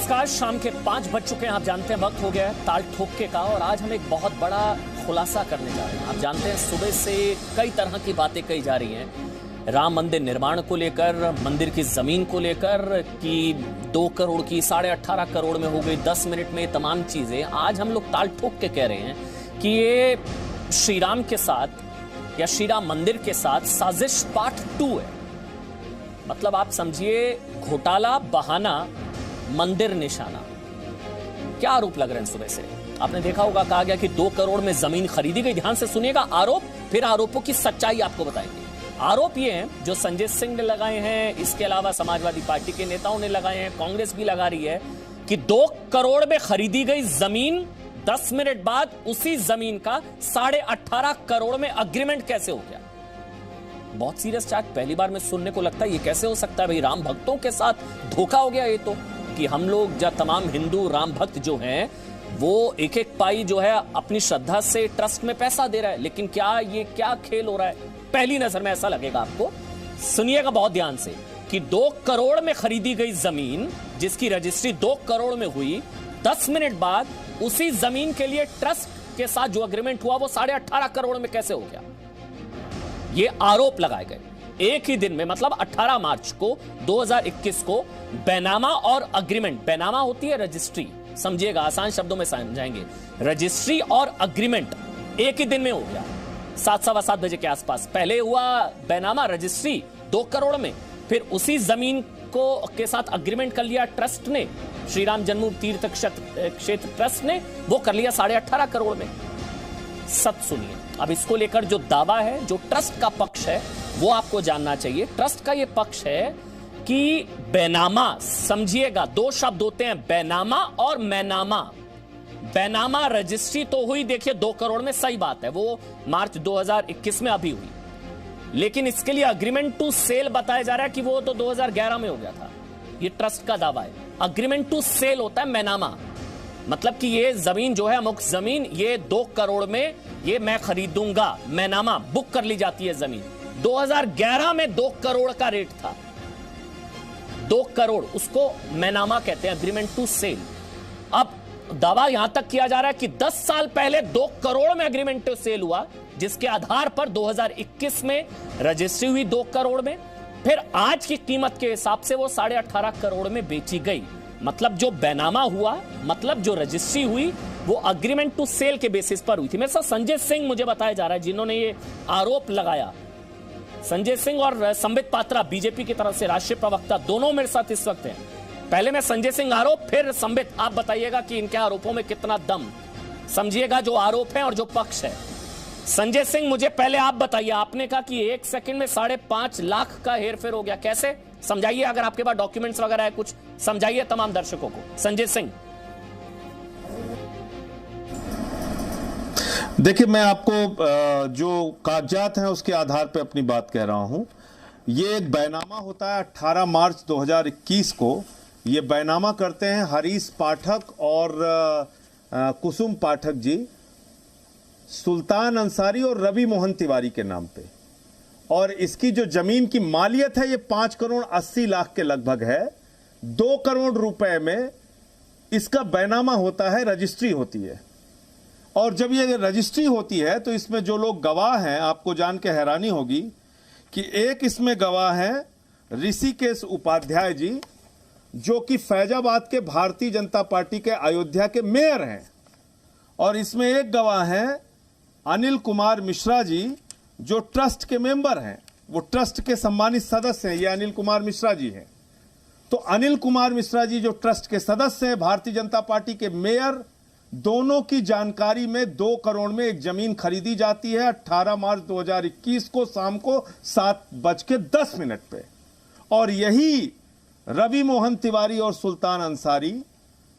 नमस्कार, शाम के 5 बज चुके हैं। आप जानते हैं वक्त हो गया है ताल ठोके का, और आज हम एक बहुत बड़ा खुलासा करने जा रहे हैं। आप जानते हैं सुबह से कई तरह की बातें कही जा रही हैं, राम मंदिर निर्माण को लेकर, मंदिर की जमीन को लेकर, कि 2 करोड़ की 18.5 करोड़ में हो गई 10 मिनट में, तमाम चीजें। आज हम लोग ताल ठोक के कह रहे हैं कि ये श्री राम के साथ या श्री राम मंदिर के साथ साजिश पार्ट 2 है। मतलब आप समझिए, घोटाला, बहाना, मंदिर निशाना। क्या आरोप लग रहे हैं सुबह से? आपने देखा होगा, कहा गया कि 2 करोड़ में जमीन खरीदी गई। ध्यान से सुनिएगा आरोप, फिर आरोपों की सच्चाई आपको बताएंगे। आरोप ये हैं जो संजय सिंह ने लगाए हैं, इसके अलावा समाजवादी पार्टी के नेताओं ने लगाए हैं, कांग्रेस भी लगा रही है कि 2 करोड़ में खरीदी गई जमीन 10 मिनट बाद उसी जमीन का 18.5 करोड़ में अग्रीमेंट कैसे हो गया। बहुत सीरियस चार्ज, पहली बार में सुनने को लगता है ये कैसे हो सकता है भाई। राम भक्तों के साथ धोखा हो गया ये तो, कि हम लोग जब तमाम हिंदू राम भक्त जो हैं वो एक एक पाई जो है अपनी श्रद्धा से ट्रस्ट में पैसा दे रहा है। लेकिन क्या खेल हो रहा है? पहली नजर में ऐसा लगेगा आपको। सुनिएगा बहुत ध्यान से कि 2 करोड़ में खरीदी गई जमीन जिसकी रजिस्ट्री 2 करोड़ में हुई, 10 मिनट बाद उसी जमीन के लिए ट्रस्ट के साथ जो अग्रीमेंट हुआ वो 18.5 करोड़ में कैसे हो गया। ये आरोप लगाए गए एक ही दिन में, मतलब 18 मार्च को 2021 को बैनामा और अग्रीमेंट। बैनामा होती है रजिस्ट्री, समझिएगा, आसान शब्दों में समझाएंगे। रजिस्ट्री और अग्रीमेंट एक ही दिन में हो गया, 7:15 बजे के आसपास। पहले हुआ बैनामा, रजिस्ट्री 2 करोड़ में, फिर उसी जमीन को के साथ अग्रीमेंट कर लिया ट्रस्ट ने, श्री राम जन्मभूमि तीर्थ क्षेत्र ट्रस्ट ने, वो कर लिया 18.5 करोड़ में। सच सुनिए, अब इसको लेकर जो दावा है, जो ट्रस्ट का पक्ष है, वो आपको जानना चाहिए। ट्रस्ट का ये पक्ष है कि बैनामा, समझिएगा 2 शब्द होते हैं, बैनामा और मैनामा। बैनामा रजिस्ट्री तो हुई, देखिए 2 करोड़ में, सही बात है, वो मार्च 2021 में अभी हुई। लेकिन इसके लिए अग्रीमेंट टू सेल बताया जा रहा है कि वो तो 2011 में हो गया था। ये ट्रस्ट का दावा है। अग्रीमेंट टू सेल होता है मैनामा, मतलब कि ये जमीन जो है, अमुक जमीन, ये 2 करोड़ में ये मैं खरीदूंगा, मैनामा, बुक कर ली जाती है जमीन। 2011 में 2 करोड़ का रेट था, 2 करोड़, उसको मैनामा कहते हैं, अग्रीमेंट टू सेल। अब दावा यहां तक किया जा रहा है कि 10 साल पहले 2 करोड़ में अग्रीमेंट टू सेल हुआ, जिसके आधार पर 2021 में रजिस्ट्री हुई 2 करोड़ में, फिर आज की कीमत के हिसाब से वो 18.5 करोड़ में बेची गई। मतलब जो बैनामा हुआ, मतलब जो रजिस्ट्री हुई, वो अग्रीमेंट टू सेल के बेसिस पर हुई थी। मेरे साथ संजय सिंह मुझे बताया जा रहा है, जिन्होंने ये आरोप लगाया। संजय सिंह और संबित पात्रा, बीजेपी की तरफ से राष्ट्रीय प्रवक्ता, दोनों मेरे साथ इस वक्त हैं। पहले मैं संजय सिंह आरोप, फिर संबित, आप बताइएगा कि इनके आरोपों में कितना दम। समझिएगा जो आरोप है और जो पक्ष है। संजय सिंह, मुझे पहले आप बताइए, आपने कहा कि 1 सेकंड में 5.5 लाख का हेरफेर हो गया, कैसे? समझाइए, अगर आपके पास डॉक्यूमेंट्स वगैरह है कुछ, समझाइए तमाम दर्शकों को। संजय सिंह। देखिए, मैं आपको जो कागजात हैं उसके आधार पर अपनी बात कह रहा हूं। ये एक बैनामा होता है 18 मार्च 2021 को। ये बैनामा करते हैं हरीश पाठक और कुसुम पाठक जी, सुल्तान अंसारी और रवि मोहन तिवारी के नाम पे। और इसकी जो जमीन की मालियत है ये 5 करोड़ 80 लाख के लगभग है। 2 करोड़ रुपए में इसका बैनामा होता है, रजिस्ट्री होती है। और जब ये रजिस्ट्री होती है तो इसमें जो लोग गवाह हैं, आपको जान के हैरानी होगी कि एक इसमें गवाह हैं ऋषिकेश उपाध्याय जी, जो कि फैजाबाद के भारतीय जनता पार्टी के अयोध्या के मेयर हैं। और इसमें एक गवाह हैं अनिल कुमार मिश्रा जी, जो ट्रस्ट के मेंबर हैं, वो ट्रस्ट के सम्मानित सदस्य हैं। ये अनिल कुमार मिश्रा जी हैं। तो अनिल कुमार मिश्रा जी जो ट्रस्ट के सदस्य हैं, भारतीय जनता पार्टी के मेयर, दोनों की जानकारी में 2 करोड़ में एक जमीन खरीदी जाती है 18 मार्च 2021 को शाम को 7:10 पे। और यही रवि मोहन तिवारी और सुल्तान अंसारी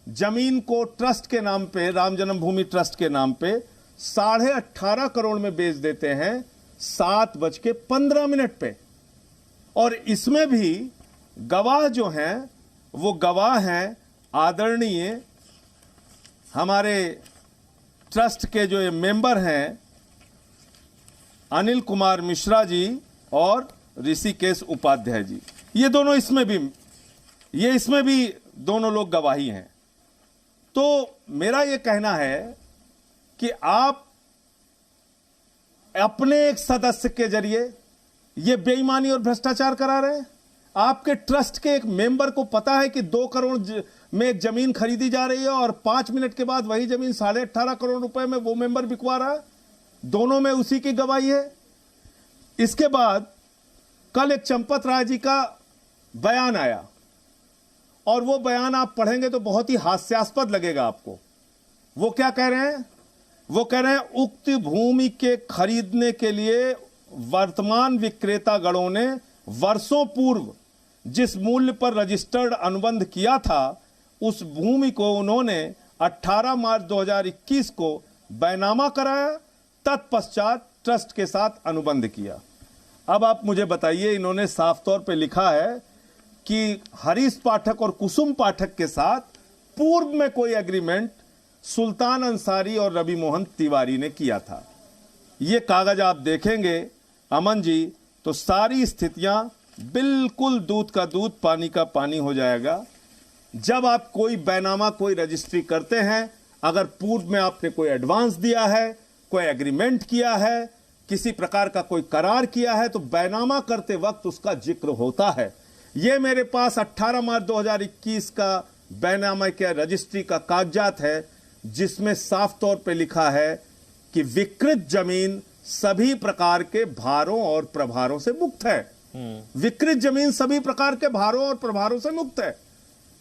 जमीन को ट्रस्ट के नाम पे, राम जन्मभूमि ट्रस्ट के नाम पे 18.5 करोड़ में बेच देते हैं 7:15 पे। और इसमें भी गवाह जो हैं वो गवाह हैं आदरणीय हमारे ट्रस्ट के जो ये मेंबर हैं अनिल कुमार मिश्रा जी और ऋषिकेश उपाध्याय जी, ये दोनों इसमें भी ये इसमें भी दोनों लोग गवाही हैं। तो मेरा ये कहना है कि आप अपने एक सदस्य के जरिए ये बेईमानी और भ्रष्टाचार करा रहे हैं। आपके ट्रस्ट के एक मेंबर को पता है कि 2 करोड़ में एक जमीन खरीदी जा रही है और 5 मिनट के बाद वही जमीन 18.5 करोड़ रुपए में वो मेंबर बिकवा रहा है। दोनों में उसी की गवाही है। इसके बाद कल एक चंपत राय जी का बयान आया और वो बयान आप पढ़ेंगे तो बहुत ही हास्यास्पद लगेगा आपको। वो क्या कह रहे हैं? वो कह रहे हैं उक्त भूमि के खरीदने के लिए वर्तमान विक्रेतागणों ने वर्षों पूर्व जिस मूल्य पर रजिस्टर्ड अनुबंध किया था उस भूमि को उन्होंने 18 मार्च 2021 को बैनामा कराया, तत्पश्चात ट्रस्ट के साथ अनुबंध किया। अब आप मुझे बताइए, इन्होंने साफ तौर पे लिखा है कि हरीश पाठक और कुसुम पाठक के साथ पूर्व में कोई एग्रीमेंट सुल्तान अंसारी और रवि मोहन तिवारी ने किया था। ये कागज आप देखेंगे अमन जी तो सारी स्थितियां बिल्कुल दूध का दूध पानी का पानी हो जाएगा। जब आप कोई बैनामा कोई रजिस्ट्री करते हैं, अगर पूर्व में आपने कोई एडवांस दिया है, कोई एग्रीमेंट किया है, किसी प्रकार का कोई करार किया है, तो बैनामा करते वक्त उसका जिक्र होता है। ये मेरे पास 18 मार्च 2021 का बैनामा के रजिस्ट्री का कागजात है जिसमें साफ तौर पे लिखा है कि विकृत जमीन सभी प्रकार के भारों और प्रभारों से मुक्त है। विकृत जमीन सभी प्रकार के भारों और प्रभारों से मुक्त है।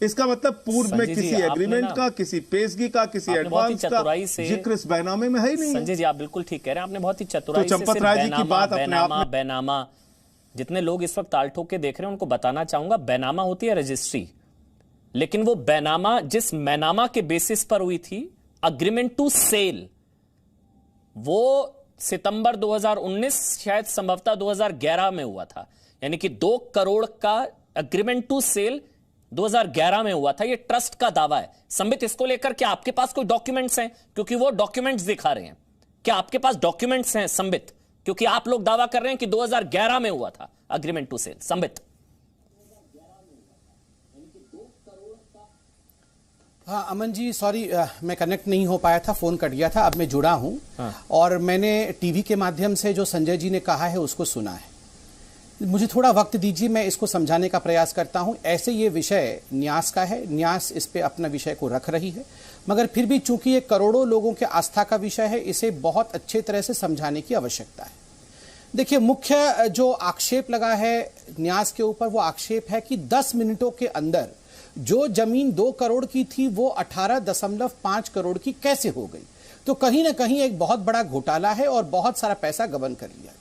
इसका मतलब पूर्व में किसी एग्रीमेंट का, किसी पेशगी का, किसी एडवांस का जिक्र इस बैनामे में है ही नहीं। संजय जी आप बिल्कुल ठीक कह रहे हैं, आपने बहुत ही चतुराई से चंपत राय जी की बात अपने आप में बैनामा, जितने लोग इस वक्त ताल ठोक के देख रहे हैं उनको बताना चाहूंगा, बैनामा होती है रजिस्ट्री, लेकिन वो बैनामा जिस मैनामा के बेसिस पर हुई थी अग्रीमेंट टू सेल, वो सितंबर 2019 शायद संभवतः 2011 में हुआ था। यानी कि 2 करोड़ का एग्रीमेंट टू सेल 2011 में हुआ था। ये ट्रस्ट का दावा है। संबित, इसको लेकर क्या आपके पास कोई डॉक्यूमेंट्स हैं? क्योंकि वो डॉक्यूमेंट्स दिखा रहे हैं। क्या आपके पास डॉक्यूमेंट्स हैं संबित? क्योंकि आप लोग दावा कर रहे हैं कि 2011 में हुआ था एग्रीमेंट टू सेल। संबित। हाँ अमन जी, सॉरी मैं कनेक्ट नहीं हो पाया था, फोन कट गया था। अब मैं जुड़ा हूं। और मैंने टीवी के माध्यम से जो संजय जी ने कहा है उसको सुना है। मुझे थोड़ा वक्त दीजिए, मैं इसको समझाने का प्रयास करता हूं। ऐसे ये विषय न्यास का है, न्यास इस पे अपना विषय को रख रही है, मगर फिर भी चूंकि ये करोड़ों लोगों के आस्था का विषय है, इसे बहुत अच्छे तरह से समझाने की आवश्यकता है। देखिए, मुख्य जो आक्षेप लगा है न्यास के ऊपर, वो आक्षेप है कि 10 मिनटों के अंदर जो जमीन 2 करोड़ की थी वो 18.5 करोड़ की कैसे हो गई। तो कहीं ना कहीं एक बहुत बड़ा घोटाला है और बहुत सारा पैसा गबन कर लिया गया है।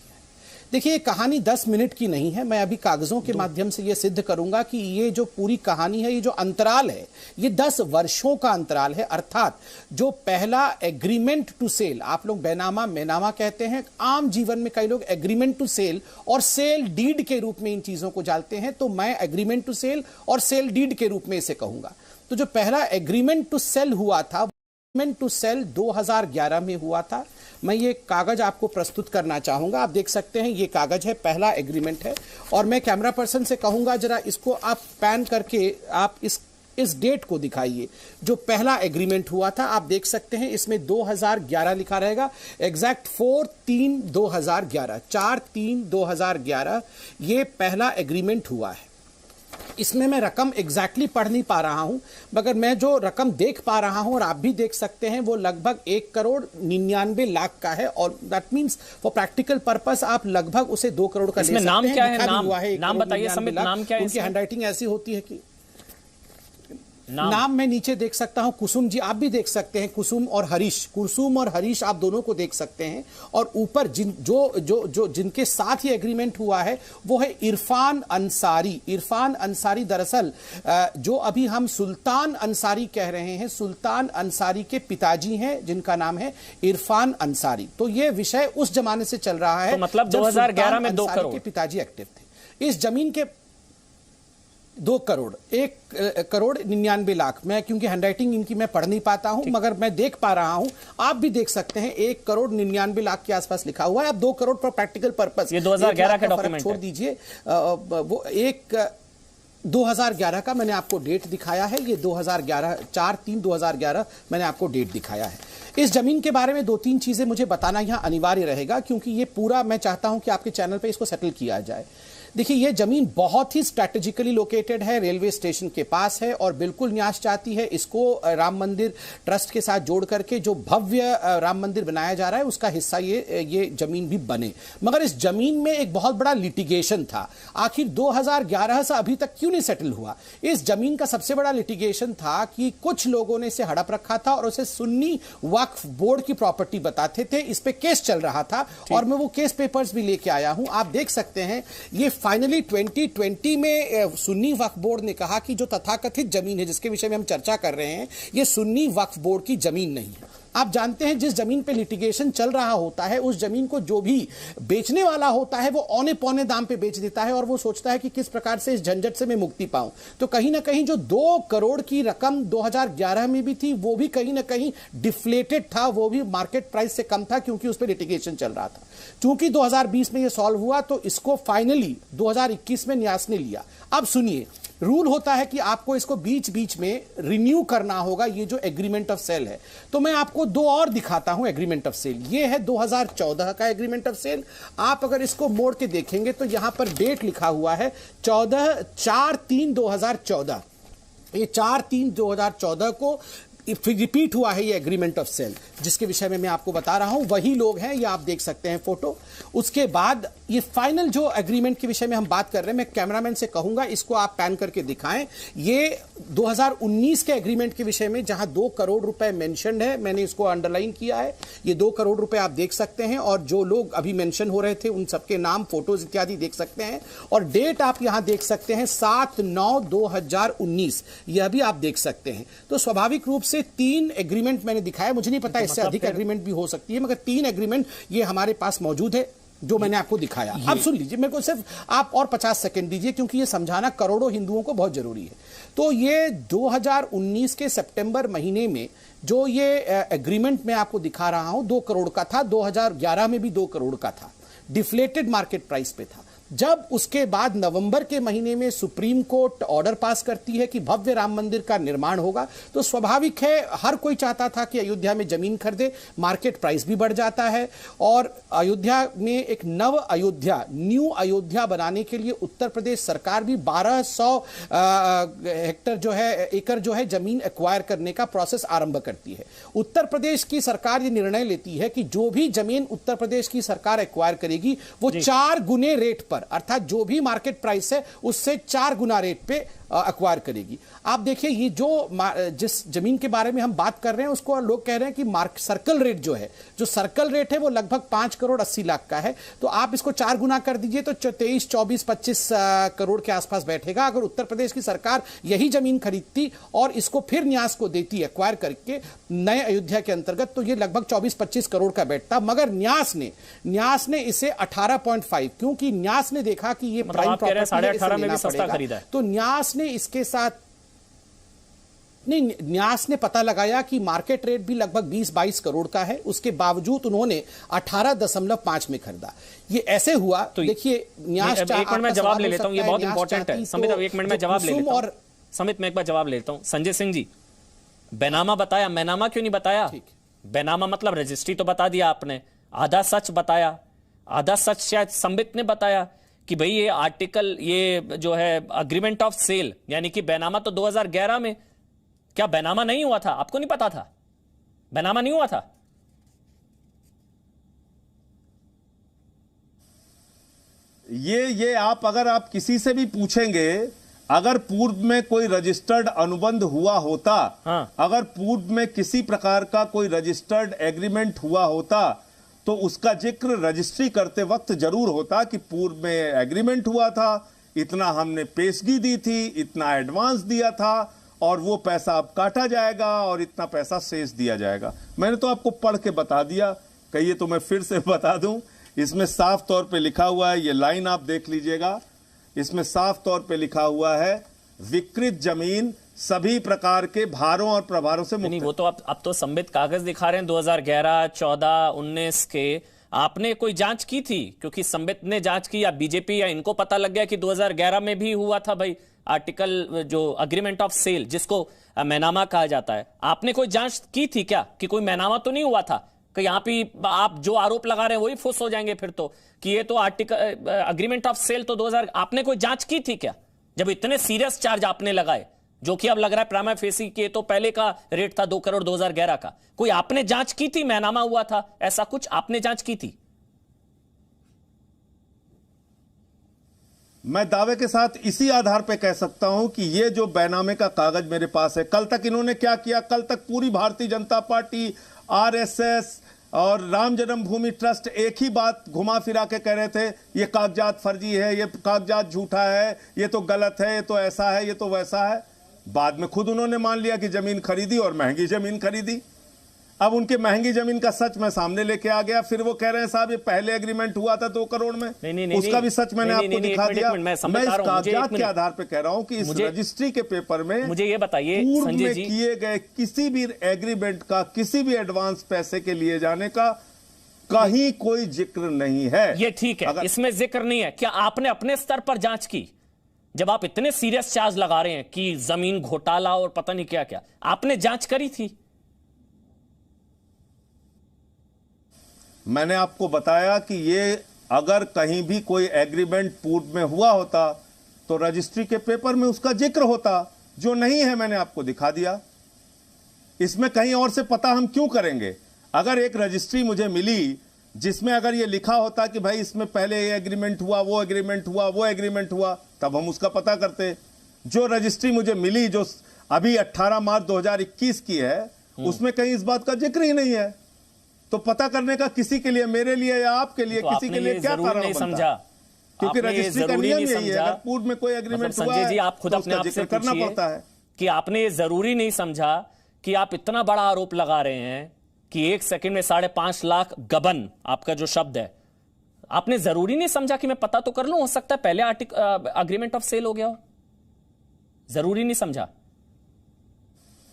देखिए, ये कहानी 10 मिनट की नहीं है। मैं अभी कागजों के माध्यम से ये सिद्ध करूंगा कि ये जो पूरी कहानी है, ये जो अंतराल है, ये 10 वर्षों का अंतराल है। अर्थात जो पहला एग्रीमेंट टू सेल, आप लोग बैनामा मैनामा कहते हैं, आम जीवन में कई लोग एग्रीमेंट टू सेल और सेल डीड के रूप में इन चीजों को जानते हैं, तो मैं एग्रीमेंट टू सेल और सेल डीड के रूप में इसे कहूंगा। तो जो पहला एग्रीमेंट टू सेल हुआ था, एग्रीमेंट टू सेल 2011 में हुआ था। मैं ये कागज आपको प्रस्तुत करना चाहूंगा। आप देख सकते हैं ये कागज है, पहला एग्रीमेंट है। और मैं कैमरा पर्सन से कहूंगा जरा इसको आप पैन करके आप इस डेट को दिखाइए जो पहला एग्रीमेंट हुआ था। आप देख सकते हैं इसमें 2011 लिखा रहेगा, एग्जैक्ट 4/3/2011, 4/3/2011 ये पहला एग्रीमेंट हुआ है। इसमें मैं रकम एग्जैक्टली पढ़ नहीं पा रहा हूं, मगर मैं जो रकम देख पा रहा हूं और आप भी देख सकते हैं वो लगभग 1,99,00,000 का है। और that means for practical purpose आप लगभग उसे 2 करोड़ का ले सकते हैं। नाम क्या है? नाम बताइए संबित, नाम क्या है? उनकी हैंडराइटिंग ऐसी होती है कि नाम मैं नीचे देख सकता हूं, कुसुम जी आप भी देख सकते हैं, कुसुम और हरीश आप दोनों को देख सकते हैं। और ऊपर जिनके साथ ये एग्रीमेंट हुआ है वो है इरफान अंसारी। दरअसल जो अभी हम सुल्तान अंसारी कह रहे हैं, सुल्तान अंसारी के पिताजी हैं जिनका नाम है इरफान अंसारी। तो ये विषय उस जमाने से चल रहा है, तो मतलब 2011 में 2 करोड़ के पिताजी एक्टिव थे। इस जमीन के 2 करोड़ 1,99,00,000, मैं क्योंकि हैंडराइटिंग इनकी मैं पढ़ नहीं पाता हूं, मगर मैं देख पा रहा हूं, आप भी देख सकते हैं 1,99,00,000 के आसपास लिखा हुआ है। अब 2 करोड़ पर प्रैक्टिकल पर्पस, ये 2011 का डॉक्यूमेंट छोड़ दीजिए, वो 2011 का मैंने आपको डेट दिखाया है। ये 2011 4/3/2011 मैंने आपको डेट दिखाया है। इस जमीन के बारे में 2-3 चीजें मुझे बताना यहां अनिवार्य रहेगा, क्योंकि ये पूरा मैं चाहता हूं कि आपके चैनल पे इसको सेटल किया जाए। देखिए, ये जमीन बहुत ही स्ट्रैटेजिकली लोकेटेड है, रेलवे स्टेशन के पास है और बिल्कुल न्यास चाहती है इसको राम मंदिर ट्रस्ट के साथ जोड़ करके जो भव्य राम मंदिर बनाया जा रहा है उसका हिस्सा ये जमीन भी बने। मगर इस जमीन में एक बहुत बड़ा लिटिगेशन था। आखिर 2011 से अभी तक क्यों नहीं सेटल हुआ? इस जमीन का सबसे बड़ा लिटिगेशन था कि कुछ लोगों ने इसे हड़प रखा था और उसे सुन्नी वक्फ बोर्ड की प्रॉपर्टी बताते थे। इस पे केस चल रहा था और मैं वो केस पेपर्स भी लेके आया हूं। आप देख सकते हैं, ये फाइनली 2020 में सुन्नी वक्फ बोर्ड ने कहा कि जो तथाकथित जमीन है जिसके विषय में हम चर्चा कर रहे हैं, ये सुन्नी वक्फ बोर्ड की जमीन नहीं है। आप जानते हैं, जिस जमीन पे लिटिगेशन चल रहा होता है उस जमीन को जो भी बेचने वाला होता है वो औने पौने दाम पे बेच देता है और वो सोचता है कि किस प्रकार से इस झंझट से मैं मुक्ति पाऊं। तो कहीं ना कहीं जो 2 करोड़ की रकम 2011 में भी थी वो भी कहीं ना कहीं डिफ्लेटेड था, वो भी मार्केट प्राइस से कम था क्योंकि उस पर लिटिगेशन चल रहा था। चूंकि 2020 में ये सॉल्व हुआ तो इसको फाइनली 2021 में न्यास ने लिया। अब सुनिए, रूल होता है कि आपको इसको बीच बीच में रिन्यू करना होगा, ये जो एग्रीमेंट ऑफ सेल है। तो मैं आपको 2 और दिखाता हूं एग्रीमेंट ऑफ सेल। ये है 2014 का एग्रीमेंट ऑफ सेल। आप अगर इसको मोड़ के देखेंगे तो यहां पर डेट लिखा हुआ है 4/3/2014। ये 4/3/2014 को फिर रिपीट हुआ है ये एग्रीमेंट ऑफ सेल, जिसके विषय में मैं आपको बता रहा हूं। वही लोग हैं, ये आप देख सकते हैं फोटो। उसके बाद ये फाइनल जो एग्रीमेंट के विषय में हम बात कर रहे हैं, मैं कैमरामैन से कहूंगा इसको आप पैन करके दिखाएं। ये 2019 के एग्रीमेंट के विषय में जहां 2 करोड़ रुपए मेंशन्ड है, मैंने इसको अंडरलाइन किया है। ये 2 करोड़ रुपए आप देख सकते हैं और जो लोग अभी मेंशन हो रहे थे उन सबके नाम, फोटोज इत्यादि देख सकते हैं। और डेट आप यहां देख सकते हैं 7/9/2019, यह भी आप देख सकते हैं। तो स्वाभाविक रूप से 3 एग्रीमेंट मैंने दिखाया। मुझे नहीं पता इससे अधिक एग्रीमेंट भी हो सकती है, मगर 3 एग्रीमेंट ये हमारे पास मौजूद है जो मैंने आपको दिखाया। अब सुन लीजिए, मेरे को सिर्फ आप और 50 सेकंड दीजिए क्योंकि ये समझाना करोड़ों हिंदुओं को बहुत जरूरी है। तो ये 2019 के सितंबर महीने में जो ये एग्रीमेंट मैं आपको दिखा रहा हूं 2 करोड़ का था, 2011 में भी 2 करोड़ का था, डिफ्लेटेड मार्केट प्राइस पे था। जब उसके बाद नवंबर के महीने में सुप्रीम कोर्ट ऑर्डर पास करती है कि भव्य राम मंदिर का निर्माण होगा, तो स्वाभाविक है हर कोई चाहता था कि अयोध्या में जमीन खरीदे, मार्केट प्राइस भी बढ़ जाता है। और अयोध्या में एक नव अयोध्या, न्यू अयोध्या बनाने के लिए उत्तर प्रदेश सरकार भी 1200 हेक्टर जो है, एकड़ जो है जमीन एक्वायर करने का प्रोसेस आरंभ करती है। उत्तर प्रदेश की सरकार ये निर्णय लेती है कि जो भी जमीन उत्तर प्रदेश की सरकार एक्वायर करेगी वो 4 गुने रेट पर, अर्थात जो भी मार्केट प्राइस है उससे 4 गुना रेट पे एक्वायर करेगी। आप देखिए, ये जो जिस जमीन के बारे में हम बात कर रहे हैं उसको लोग कह रहे हैं कि सर्कल रेट जो है, जो सर्कल रेट है वो लगभग 5 करोड़ 80 लाख का है। तो आप इसको 4 गुना कर दीजिए तो 23, 24, 25 करोड़ के आसपास बैठेगा। अगर उत्तर प्रदेश की सरकार यही जमीन खरीदती और इसको फिर न्यास को देती एक्वायर करके नए अयोध्या के अंतर्गत, तो ये लगभग 24-25 करोड़ का बैठता। मगर न्यास ने इसे 18.5, क्योंकि न्यास ने देखा कि ये प्राइम प्रॉपर्टी है, 18.5 में भी सस्ता खरीदा है, तो न्यास ने इसके साथ नहीं, न्यास ने पता लगाया कि मार्केट रेट भी लगभग 20-22 करोड़ का है, उसके बावजूद उन्होंने 18.5 में खरीदा। ये ऐसे हुआ तो देखिए, न्यास एक मिनट में जवाब ले लेता हूं, ये बहुत इंपॉर्टेंट है समित। अब 1 मिनट में जवाब ले लेता हूं समित, मैं एक बार जवाब लेता हूं। संजय सिंह जी, बैनामा बताया, मैनामा क्यों नहीं बताया? बैनामा मतलब रजिस्ट्री तो बता दिया आपने, आधा सच बताया, आधा सच शायद संबित ने बताया कि भाई ये आर्टिकल, ये जो है अग्रीमेंट ऑफ सेल, यानी कि बैनामा तो 2011 में, क्या बैनामा नहीं हुआ था? आपको नहीं पता था बैनामा नहीं हुआ था? ये आप अगर आप किसी से भी पूछेंगे, अगर पूर्व में कोई रजिस्टर्ड अनुबंध हुआ होता, अगर पूर्व में किसी प्रकार का कोई रजिस्टर्ड एग्रीमेंट हुआ होता तो उसका जिक्र रजिस्ट्री करते वक्त जरूर होता कि पूर्व में एग्रीमेंट हुआ था, इतना हमने पेशगी दी थी, इतना एडवांस दिया था और वो पैसा अब काटा जाएगा और इतना पैसा शेष दिया जाएगा। मैंने तो आपको पढ़ के बता दिया, कहिए तो मैं फिर से बता दूं। इसमें साफ तौर पे लिखा हुआ है, ये लाइन आप देख लीजिएगा, इसमें साफ तौर पे लिखा हुआ है विकृत जमीन सभी प्रकार के भारों और प्रभारों से मुक्त। नहीं, वो तो अब तो संबित कागज दिखा रहे हैं 2011, 14, 19 के। आपने कोई जांच की थी? क्योंकि संबित ने जांच की या बीजेपी या इनको पता लग गया कि 2011 में भी हुआ था भाई, आर्टिकल जो अग्रीमेंट ऑफ सेल जिसको मैनामा कहा जाता है, आपने कोई जांच की थी क्या कि कोई मैनामा तो नहीं हुआ था? कि यहाँ पे आप जो आरोप लगा रहे हैं वही फुस हो जाएंगे फिर तो, कि ये तो आर्टिकल अग्रीमेंट ऑफ सेल तो 2000, आपने कोई जांच की थी क्या? जब इतने सीरियस चार्ज आपने लगाए, जो कि अब लग रहा है प्राइमा फेसी के तो पहले का रेट था 2 करोड़ 2011 का, कोई आपने जांच की थी? मैनामा हुआ था ऐसा कुछ आपने जांच की थी? मैं दावे के साथ इसी आधार पे कह सकता हूं कि ये जो बैनामे का कागज मेरे पास है, कल तक इन्होंने क्या किया, कल तक पूरी भारतीय जनता पार्टी, आरएसएस और राम जन्मभूमि ट्रस्ट एक ही बात घुमा फिरा के कह रहे थे, ये कागजात फर्जी है, ये कागजात झूठा है, ये तो गलत है, ये तो ऐसा है, ये तो वैसा है। बाद में खुद उन्होंने मान लिया कि जमीन खरीदी और महंगी जमीन खरीदी। अब उनके महंगी जमीन का सच मैं सामने लेके आ गया, फिर वो कह रहे हैं साहब ये पहले एग्रीमेंट हुआ था 2 करोड़ में, उसका भी सच मैंने आपको दिखा दिया। मैं इस कागजात के आधार पे कह रहा हूं कि इस रजिस्ट्री के पेपर में मुझे ये बताइए, पूर्व में किए गए किसी भी एग्रीमेंट का, किसी भी एडवांस पैसे के लिए जाने का कहीं कोई जिक्र नहीं है। ये ठीक है, इसमें जिक्र नहीं है। क्या आपने अपने स्तर पर जांच की? जब आप इतने सीरियस चार्ज लगा रहे हैं कि जमीन घोटाला और पता नहीं क्या क्या, आपने जांच करी थी? मैंने आपको बताया कि ये अगर कहीं भी कोई एग्रीमेंट पूर्व में हुआ होता तो रजिस्ट्री के पेपर में उसका जिक्र होता, जो नहीं है मैंने आपको दिखा दिया। इसमें कहीं और से पता हम क्यों करेंगे? अगर एक रजिस्ट्री मुझे मिली जिसमें अगर ये लिखा होता कि भाई इसमें पहले ये एग्रीमेंट हुआ, वो एग्रीमेंट हुआ, वो एग्रीमेंट हुआ, तब हम उसका पता करते। जो रजिस्ट्री मुझे मिली जो अभी 18 मार्च 2021 की है, उसमें कहीं इस बात का जिक्र ही नहीं है। तो पता करने का किसी के लिए, मेरे लिए या आपके लिए, तो किसी के लिए क्या कारण बनता? क्योंकि रजिस्ट्री का नियम यही है, अगर पूर्व में कोई एग्रीमेंट हुआ है, आप खुद अपने आप से करना पड़ता है। कि आपने ये जरूरी नहीं समझा कि आप इतना बड़ा आरोप लगा रहे हैं कि 1 सेकंड में 5.5 लाख गबन, आपका जो शब्द है, आपने जरूरी नहीं समझा कि मैं पता तो कर लूं, हो सकता है पहले अग्रीमेंट ऑफ सेल हो गया हो? जरूरी नहीं समझा?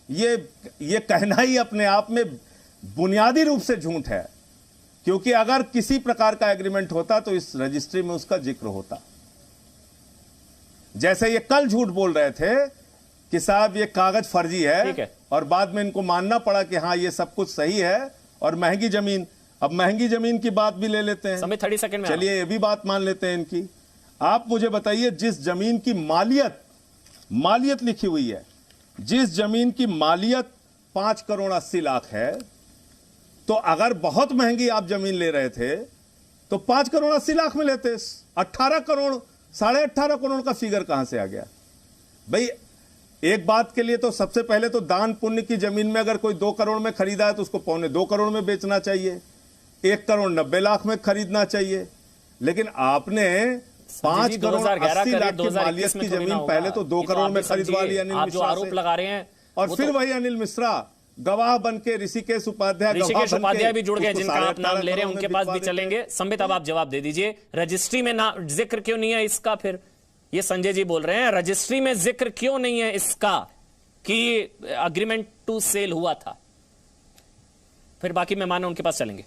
ये कहना ही अपने आप में बुनियादी रूप से झूठ है, क्योंकि अगर किसी प्रकार का एग्रीमेंट होता तो इस रजिस्ट्री में उसका जिक्र होता। जैसे ये कल झूठ बोल रहे थे कि साहब ये कागज फर्जी है, और बाद में इनको मानना पड़ा कि हाँ ये सब कुछ सही है, और महंगी जमीन, अब महंगी जमीन की बात भी ले लेते हैं, समय 30 सेकंड में, चलिए ये भी बात मान लेते हैं इनकी। आप मुझे बताइए, जिस जमीन की मालियत लिखी हुई है, जिस जमीन की मालियत 5 करोड़ 80 लाख है, तो अगर बहुत महंगी आप जमीन ले रहे थे तो 5 करोड़ 80 लाख में लेते। 18 करोड़ 18.5 करोड़ का फिगर कहां से आ गया भाई? एक बात के लिए तो सबसे पहले तो दान पुण्य की जमीन में अगर कोई 2 करोड़ में खरीदा है तो उसको 2.25 करोड़ में बेचना चाहिए, 1 करोड़ 90 लाख में खरीदना चाहिए। लेकिन आपने 5 करोड़ 80 लाख की मालियत की जमीन पहले तो 2 करोड़ में खरीदवा ली अनिल मिश्रा आरोप लगा रहे हैं, और फिर वही अनिल मिश्रा गवाह बन के ऋषिकेश उपाध्याय भी जुड़ गए, जिनका आप नाम ले रहे हैं उनके पास भी चलेंगे। संबित, अब आप जवाब दे दीजिए, रजिस्ट्री में ना जिक्र क्यों नहीं है इसका? फिर ये संजय जी बोल रहे हैं रजिस्ट्री में जिक्र क्यों नहीं है इसका कि अग्रीमेंट टू सेल हुआ था? फिर बाकी मेहमान उनके पास चलेंगे।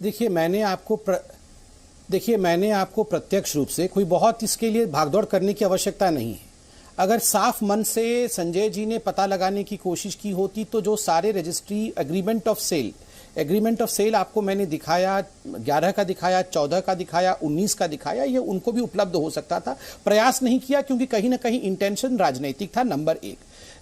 देखिए मैंने आपको प्रत्यक्ष रूप से, कोई बहुत इसके लिए भागदौड़ करने की आवश्यकता नहीं है। अगर साफ मन से संजय जी ने पता लगाने की कोशिश की होती तो जो सारे रजिस्ट्री एग्रीमेंट ऑफ सेल आपको मैंने दिखाया, 11 का दिखाया, 14 का दिखाया, 19 का दिखाया, ये उनको भी उपलब्ध हो सकता था। प्रयास नहीं किया क्योंकि कहीं ना कहीं इंटेंशन राजनीतिक था, नंबर 1।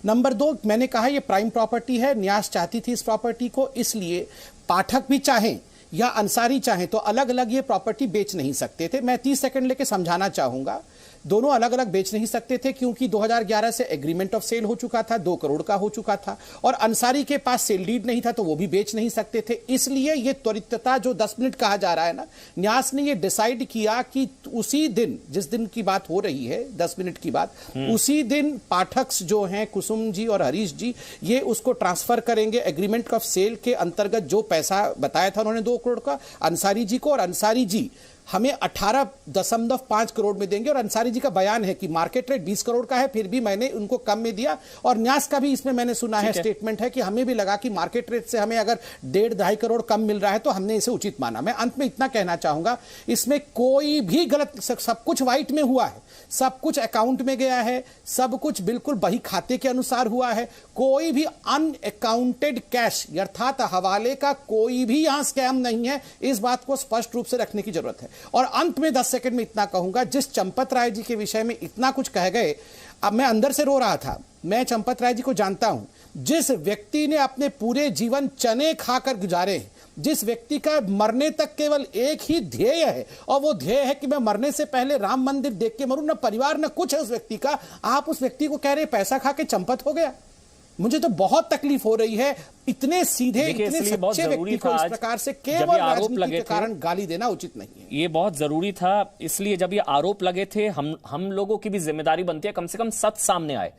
नंबर 2, मैंने कहा ये प्राइम प्रॉपर्टी है, न्यास चाहती थी इस प्रॉपर्टी को, इसलिए पाठक भी चाहें या अंसारी चाहें तो अलग अलग ये प्रॉपर्टी बेच नहीं सकते थे। मैं 30 सेकंड लेके समझाना चाहूंगा। दोनों अलग अलग बेच नहीं सकते थे क्योंकि 2011 से एग्रीमेंट ऑफ सेल हो चुका था, 2 करोड़ का हो चुका था, और अंसारी के पास सेल डीड नहीं था तो वो भी बेच नहीं सकते थे। इसलिए ये त्वरितता जो 10 मिनट कहा जा रहा है ना, न्यास ने ये डिसाइड किया कि उसी दिन, जिस दिन की बात हो रही है 10 मिनट की बात, उसी दिन पाठक जो हैं कुसुम जी और हरीश जी, ये उसको ट्रांसफर करेंगे एग्रीमेंट ऑफ सेल के अंतर्गत। जो पैसा बताया था उन्होंने 2 करोड़ का अंसारी जी को, और अंसारी जी हमें 18.5 करोड़ में देंगे। और अंसारी जी का बयान है कि मार्केट रेट 20 करोड़ का है, फिर भी मैंने उनको कम में दिया। और न्यास का भी इसमें मैंने सुना है स्टेटमेंट है कि हमें भी लगा कि मार्केट रेट से हमें अगर 1.5-2.5 करोड़ कम मिल रहा है तो हमने इसे उचित माना। मैं अंत में इतना कहना चाहूंगा, इसमें कोई भी गलत, सब कुछ व्हाइट में हुआ है, सब कुछ अकाउंट में गया है, सब कुछ बिल्कुल बही खाते के अनुसार हुआ है। कोई भी अनअकाउंटेड कैश अर्थात हवाले का कोई भी यहां स्कैम नहीं है। इस बात को स्पष्ट रूप से रखने की जरूरत है। और अंत में 10 सेकंड में इतना कहूंगा, जिस चंपत राय जी के विषय में इतना कुछ कह गए, अब मैं अंदर से रो रहा था। मैं चंपत राय जी को जानता हूं, जिस व्यक्ति ने अपने पूरे जीवन चने खाकर गुजारे, जिस व्यक्ति का मरने तक केवल एक ही ध्येय है और वो ध्येय है कि मैं मरने से पहले राम मंदिर देख के मरूं, ना परिवार ना कुछ है उस व्यक्ति का, आप उस व्यक्ति को कह रहे पैसा खा के चंपत हो गया। मुझे तो बहुत तकलीफ हो रही है। इतने सीधे, इतने सच्चे व्यक्ति को इस प्रकार से केवल राजनीति के कारण गाली देना उचित नहीं है। ये बहुत जरूरी था, इसलिए जब ये आरोप लगे थे, हम लोगों की भी जिम्मेदारी बनती है कम से कम सच सामने आए।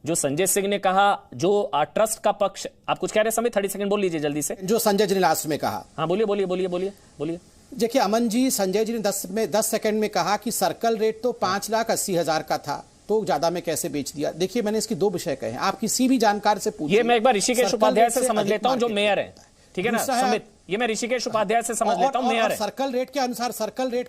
जो संजय सिंह ने कहा, जो ट्रस्ट का पक्ष, आप कुछ कह रहे हैं समय, 30 सेकंड बोल लीजिए जल्दी से। जो संजय जी ने लास्ट में कहा, हाँ बोलिए बोलिए बोलिए बोलिए बोलिए। देखिए अमन जी, संजय जी ने 10 सेकंड में कहा कि सर्कल रेट तो 5,80,000 का था, तो ज्यादा में कैसे बेच दिया। देखिए मैंने इसकी 2 विषय कहे हैं, आप किसी भी जानकार से पूछिए। ये मैं एक बार ऋषिकेश उपाध्याय से समझ लेता हूं, जो मेयर है, ठीक है ना समित, ये मैं ऋषिकेश उपाध्याय से समझ लेता हूं, मेयर है। सर्कल रेट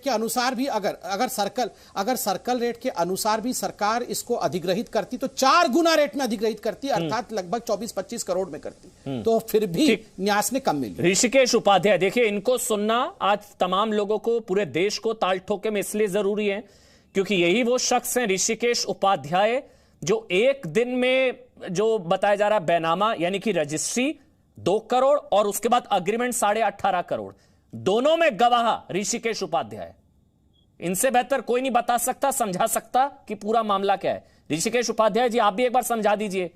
के अनुसार भी अगर सर्कल रेट के अनुसार भी सरकार इसको अधिग्रहित करती तो 4 गुना रेट में अधिग्रहित करती, अर्थात लगभग 24-25 करोड़ में करती, तो फिर भी न्यास ने कम मिली। ऋषिकेश उपाध्याय, देखिए इनको सुनना आज तमाम लोगों को, पूरे देश को ताल ठोके में इसलिए जरूरी है क्योंकि यही वो शख्स हैं, ऋषिकेश उपाध्याय, जो एक दिन में जो बताया जा रहा बैनामा यानी कि रजिस्ट्री 2 करोड़ और उसके बाद अग्रीमेंट 18.5 करोड़, दोनों में गवाह ऋषिकेश उपाध्याय। इनसे बेहतर कोई नहीं बता सकता, समझा सकता कि पूरा मामला क्या है। ऋषिकेश उपाध्याय जी, आप भी एक बार समझा दीजिए,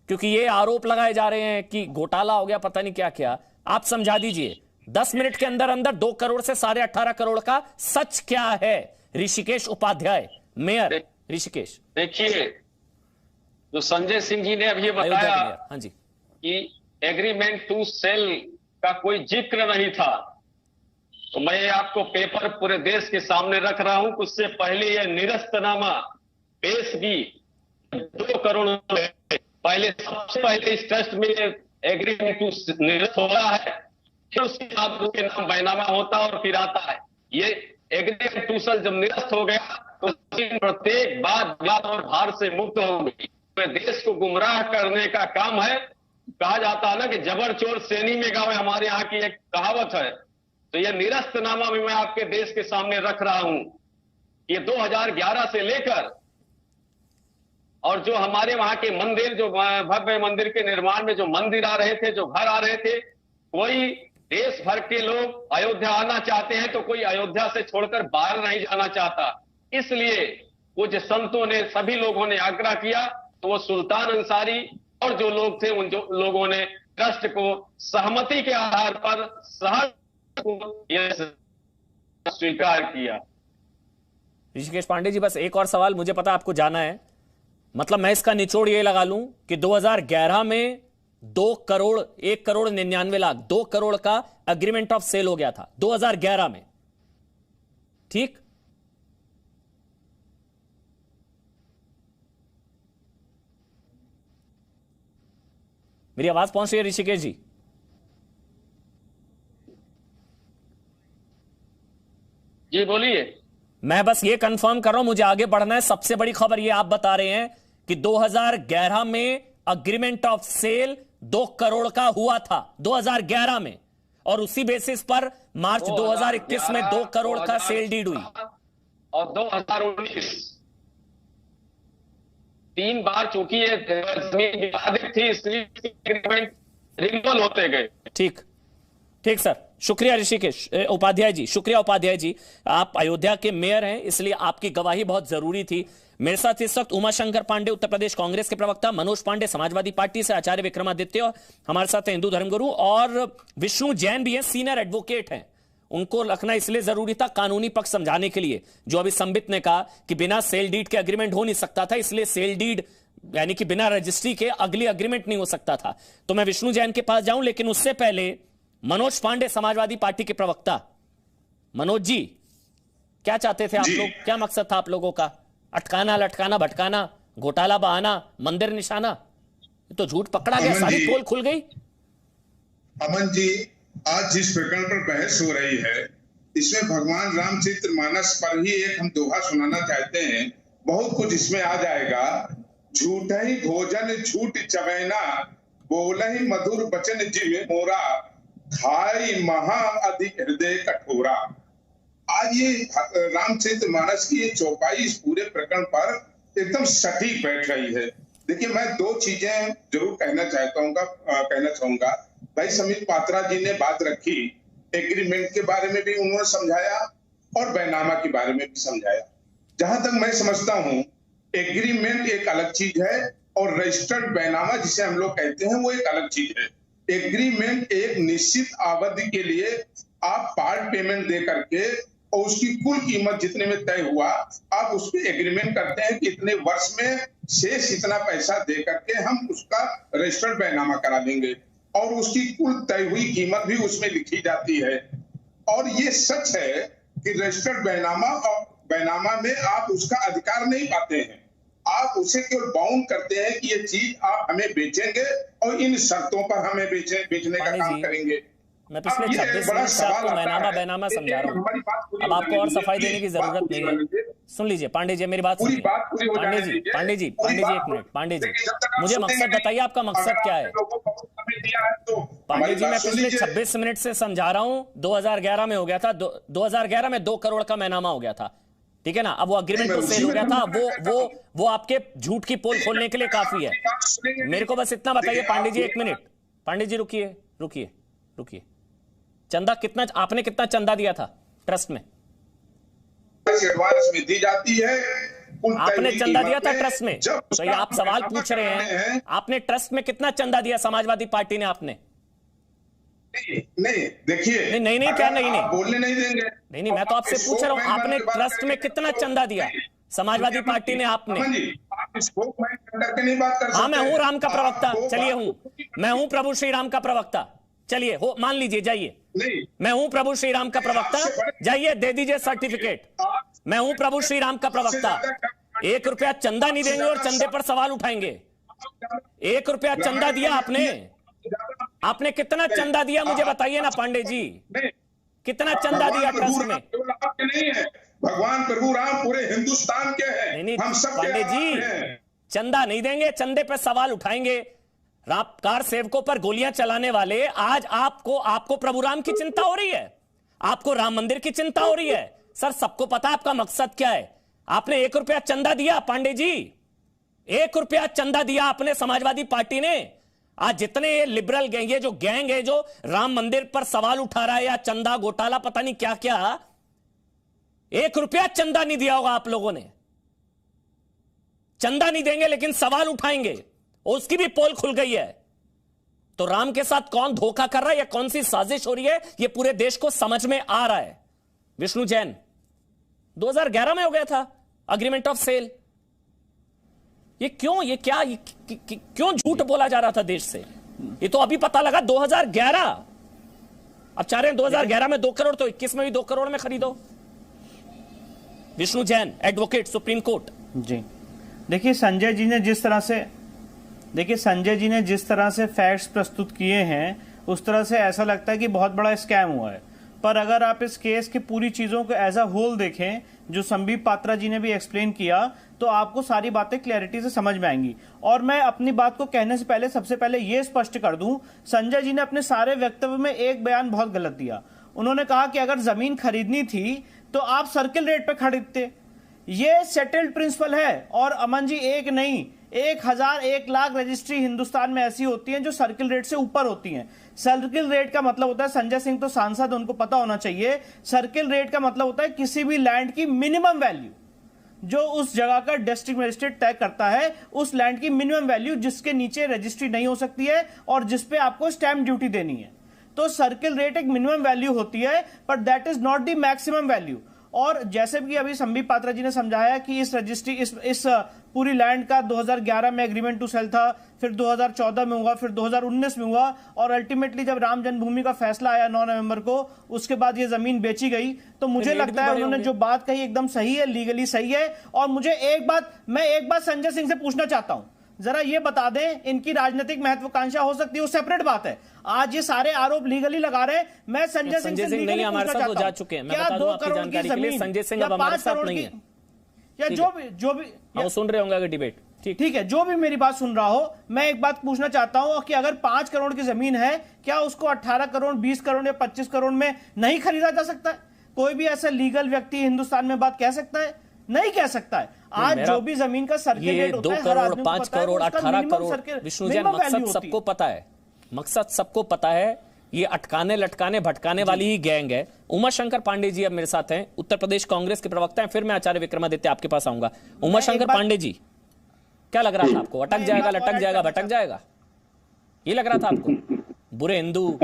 क्योंकि ये आरोप लगाए जा रहे हैं कि घोटाला हो गया, पता नहीं क्या क्या, आप समझा दीजिए 10 मिनट के अंदर अंदर 2 करोड़ से 18.5 करोड़ का सच क्या है। ऋषिकेश उपाध्याय, मेयर ऋषिकेश। देखिए, जो संजय सिंह जी ने अभी बताया, हाँ जी, कि एग्रीमेंट टू सेल का कोई जिक्र नहीं था, तो मैं आपको पेपर पूरे देश के सामने रख रहा हूं। उससे पहले यह निरस्तनामा पेश भी 2 करोड़ पहले, सबसे पहले इस ट्रस्ट में एग्रीमेंट टू निरस्त हो रहा है, फिर उसके बाद उसके नाम बैनामा होता और फिर आता है। ये एग्रीमेंट टू सेल जब निरस्त हो गया तो प्रत्येक बात और भार से मुक्त हो गई। देश को गुमराह करने का काम है। कहा जाता है ना कि जबर चोर सैनी में गावे, हमारे यहाँ की एक कहावत है। तो यह निरस्तनामा भी मैं आपके देश के सामने रख रहा हूं। ये 2011 से लेकर और जो हमारे वहां के मंदिर, जो भव्य मंदिर के निर्माण में जो मंदिर आ रहे थे, जो घर आ रहे थे, कोई देश भर के लोग अयोध्या आना चाहते हैं तो कोई अयोध्या से छोड़कर बाहर नहीं जाना चाहता। इसलिए कुछ संतों ने, सभी लोगों ने आग्रह किया, तो वो सुल्तान अंसारी और जो लोग थे, उन जो लोगों ने ट्रस्ट को सहमति के आधार पर स्वीकार किया। ऋषिकेश पांडे जी, बस एक और सवाल, मुझे पता आपको जाना है, मतलब मैं इसका निचोड़ ये लगा लूं कि 2011 में 2 करोड़ 1,99,00,000 2 करोड़ का एग्रीमेंट ऑफ सेल हो गया था 2011 में, ठीक? मेरी आवाज पहुंच रही है ऋषिकेश जी? जी बोलिए। मैं बस ये कंफर्म कर रहा हूं, मुझे आगे बढ़ना है। सबसे बड़ी खबर ये आप बता रहे हैं कि 2011 में अग्रीमेंट ऑफ सेल 2 करोड़ का हुआ था 2011 में, और उसी बेसिस पर मार्च 2021 में 2 करोड़ का सेल डीड हुई। और 2019 3 बार चूंकि ये जमीन विवादित थी, इसलिए एग्रीमेंट रिन्यूअल होते गए। ठीक ठीक सर, शुक्रिया ऋषिकेश उपाध्याय जी, शुक्रिया उपाध्याय जी। आप अयोध्या के मेयर हैं, इसलिए आपकी गवाही बहुत जरूरी थी। मेरे साथ इस वक्त उमाशंकर पांडे उत्तर प्रदेश कांग्रेस के प्रवक्ता, मनोज पांडे समाजवादी पार्टी से, आचार्य विक्रमादित्य हमारे साथ हिंदू धर्मगुरु, और विष्णु जैन भी हैं, सीनियर एडवोकेट हैं। उनको रखना इसलिए जरूरी था कानूनी पक्ष समझाने के लिए। जो अभी संबित ने कहा कि बिना सेल डीड के एग्रीमेंट हो नहीं सकता था, इसलिए सेल डीड यानी कि बिना रजिस्ट्री के अगली एग्रीमेंट नहीं हो सकता था। तो मैं विष्णु जैन के पास जाऊं, लेकिन उससे पहले मनोज पांडे समाजवादी पार्टी के प्रवक्ता, मनोज जी क्या चाहते थे आप लोग, क्या मकसद था आप लोगों का? अटकाना, लटकाना, भटकाना, घोटाला बहाना, मंदिर निशाना, तो झूठ पकड़ा गया, सारी पोल खुल गई। अमन जी, आज जिस प्रकरण पर बहस हो रही है इसमें भगवान रामचरितमानस पर ही एक हम दोहा सुनाना चाहते हैं। बहुत कुछ इसमें आ जाएगा। झूठ ही भोजन झूठ चबैना, बोल ही मधुर बचन जिव मोरा, खाई महा अधिक हृदय कठोरा। आज ये रामचरितमानस की ये चौपाई इस पूरे प्रकरण पर एकदम सटीक बैठ रही है। देखिए, मैं दो चीजें जरूर कहना चाहूंगा। भाई समीर पात्रा जी ने बात रखी, एग्रीमेंट के बारे में भी उन्होंने समझाया और बैनामा के बारे में भी समझाया। जहां तक मैं समझता हूं, एग्रीमेंट एक अलग चीज है और रजिस्टर्ड बैनामा जिसे हम लोग कहते हैं वो एक अलग चीज है। एग्रीमेंट एक निश्चित अवधि के लिए आप पार्ट पेमेंट दे करके और उसकी कुल कीमत जितने में तय हुआ आप उस पर एग्रीमेंट करते हैं कि इतने वर्ष में शेष इतना पैसा दे करके हम उसका रजिस्टर्ड बैनामा करा देंगे और उसकी कुल तय हुई कीमत भी उसमें लिखी जाती है। और ये सच है कि रजिस्टर्ड बैनामा में आप उसका अधिकार नहीं पाते हैं, आप उसे केवल बाउंड करते हैं कि ये चीज आप हमें बेचेंगे और इन शर्तों पर हमें बेचने का काम करेंगे। मैं पिछले 26 मिनट से आपको बैनामा समझा रहा हूँ, अब आपको और सफाई देने की जरूरत नहीं है। सुन लीजिए पांडे जी, मेरी बात सुनिए। पांडे जी एक मिनट। पांडे जी, मुझे मकसद बताइए, आपका मकसद क्या है? पांडे जी, मैं पिछले 26 मिनट से समझा रहा हूँ। 2011 में हो गया था, 2011 में 2 करोड़ का बैनामा हो गया था, ठीक है ना? अब वो अग्रीमेंट तो सेल हो गया था, वो आपके झूठ की पोल खोलने के लिए काफी है। मेरे को बस इतना बताइए पांडे जी, 1 मिनट। पांडे जी रुकिए। चंदा कितना, आपने कितना चंदा दिया था ट्रस्ट में? एडवांस में दी जाती है, आपने चंदा दिया था ट्रस्ट में? तो ये आप सवाल पूछ रहे हैं, आपने ट्रस्ट में कितना चंदा दिया समाजवादी पार्टी ने? आपने नहीं, देखिए, नहीं क्या नहीं बोलने नहीं देंगे। नहीं, मैं तो आपसे पूछ रहा हूं, आपने ट्रस्ट में कितना चंदा दिया समाजवादी पार्टी ने? आपने? हाँ, मैं हूं राम का प्रवक्ता, चलिए मैं हूं प्रभु श्री राम का प्रवक्ता, चलिए हो मान लीजिए, जाइए। मैं हूं प्रभु श्री राम का प्रवक्ता, जाइए दे दीजिए सर्टिफिकेट। मैं हूं प्रभु श्री राम का प्रवक्ता। 1 रुपया चंदा नहीं देंगे और चंदे पर सवाल उठाएंगे। 1 रुपया चंदा दिया आपने कितना चंदा दिया मुझे बताइए ना पांडे जी, कितना चंदा दिया ट्रस्ट में? नहीं है, भगवान प्रभु राम पूरे हिंदुस्तान के हैं। नहीं हम सब पांडे जी, चंदा नहीं देंगे, चंदे पर सवाल उठाएंगे। कार सेवकों पर गोलियां चलाने वाले, आज आपको प्रभु राम की चिंता हो रही है, आपको राम मंदिर की चिंता हो रही है। सर, सबको पता है आपका मकसद क्या है। आपने 1 रुपया चंदा दिया पांडे जी, 1 रुपया चंदा दिया आपने समाजवादी पार्टी ने। आज जितने लिबरल गैंग, ये जो गैंग है जो राम मंदिर पर सवाल उठा रहा है या चंदा घोटाला पता नहीं क्या क्या, 1 रुपया चंदा नहीं दिया होगा आप लोगों ने। चंदा नहीं देंगे लेकिन सवाल उठाएंगे, उसकी भी पोल खुल गई है। तो राम के साथ कौन धोखा कर रहा है या कौन सी साजिश हो रही है, यह पूरे देश को समझ में आ रहा है। विष्णु जैन, 2011 में हो गया था अग्रीमेंट ऑफ सेल। क्यों झूठ बोला जा रहा था देश से? ये तो अभी पता लगा 2011। अब चाह रहे हैं 2011 में 2 करोड़, तो 21 में भी 2 करोड़ में खरीदो। Vishnu Jain, advocate, supreme court. जी देखिए, संजय जी ने जिस तरह से फैक्ट्स प्रस्तुत किए हैं, उस तरह से ऐसा लगता है कि बहुत बड़ा स्कैम हुआ है। पर अगर आप इस केस की पूरी चीजों को एज अ होल देखें, जो संदीप पात्रा जी ने भी एक्सप्लेन किया, तो आपको सारी बातें क्लैरिटी से समझ में आएंगी। और मैं अपनी बात को कहने से पहले सबसे पहले यह स्पष्ट कर दूं, संजय जी ने अपने सारे वक्तव्य में एक बयान बहुत गलत दिया। उन्होंने कहा कि अगर जमीन खरीदनी थी तो आप सर्किल रेट पे खरीदते। ये सेटल्ड प्रिंसिपल है। और अमन जी, एक नहीं, 1000, 1 लाख रजिस्ट्री हिंदुस्तान में ऐसी होती हैं जो सर्किल रेट से ऊपर होती हैं। सर्किल रेट का मतलब होता है, संजय सिंह तो सांसद, उनको पता होना चाहिए, सर्किल रेट का मतलब होता है किसी भी लैंड की मिनिमम वैल्यू, जो उस जगह का डिस्ट्रिक्ट मजिस्ट्रेट तय करता है, उस लैंड की मिनिमम वैल्यू जिसके नीचे रजिस्ट्री नहीं हो सकती है और जिसपे आपको स्टैंप ड्यूटी देनी है। तो सर्किल रेट एक मिनिमम वैल्यू होती है, but that is not the maximum value. और जैसे भी अभी संबित पात्रा जी ने समझाया कि इस रजिस्ट्री इस पूरी लैंड का 2011 में एग्रीमेंट टू सेल था, फिर 2014 में हुआ, फिर 2019 में हुआ, और अल्टीमेटली जब राम जन्मभूमि का फैसला आया 9 नवंबर को, उसके बाद ये जमीन बेची गई। तो मुझे लगता है उन्होंने जो बात कही एकदम सही है, लीगली सही है। और मुझे मैं एक बात संजय सिंह से पूछना चाहता हूं, जरा ये बता दें, इनकी राजनीतिक महत्वाकांक्षा हो सकती है, वो सेपरेट बात है। आज ये सारे आरोप लीगली लगा रहे हैं। मैं संजय सिंह से नहीं हमारे साथ वो जा चुके हैं, मैं बता दूं आपकी जानकारी के लिए, संजय सिंह अब हमारे साथ नहीं है, या जो भी वो सुन रहे होंगे अगर डिबेट, ठीक है, जो भी मेरी बात सुन रहा हो, मैं एक बात पूछना चाहता हूं कि अगर 5 करोड़ की जमीन है, क्या उसको 18 करोड़ 20 करोड़ या 25 करोड़ में नहीं खरीदा जा सकता है? कोई भी ऐसा लीगल व्यक्ति हिंदुस्तान में बात कह सकता है? नहीं कह सकता है। आज जो भी जमीन का सर्किट रेट होता है, 2 करोड़ 5 करोड़ 18 करोड़, विष्णु जैन, मकसद सबको पता है, मकसद सबको पता है। ये अटकाने लटकाने भटकाने वाली ही गैंग है। उमाशंकर पांडे जी अब मेरे साथ हैं, उत्तर प्रदेश कांग्रेस के प्रवक्ता हैं। फिर मैं आचार्य विक्रमादित्य आपके पास आऊंगा। उमाशंकर पांडे जी, क्या लग रहा था आपको? अटक जाएगा, लटक जाएगा, भटक जाएगा, ये लग रहा था आपको? बुरे हिंदू।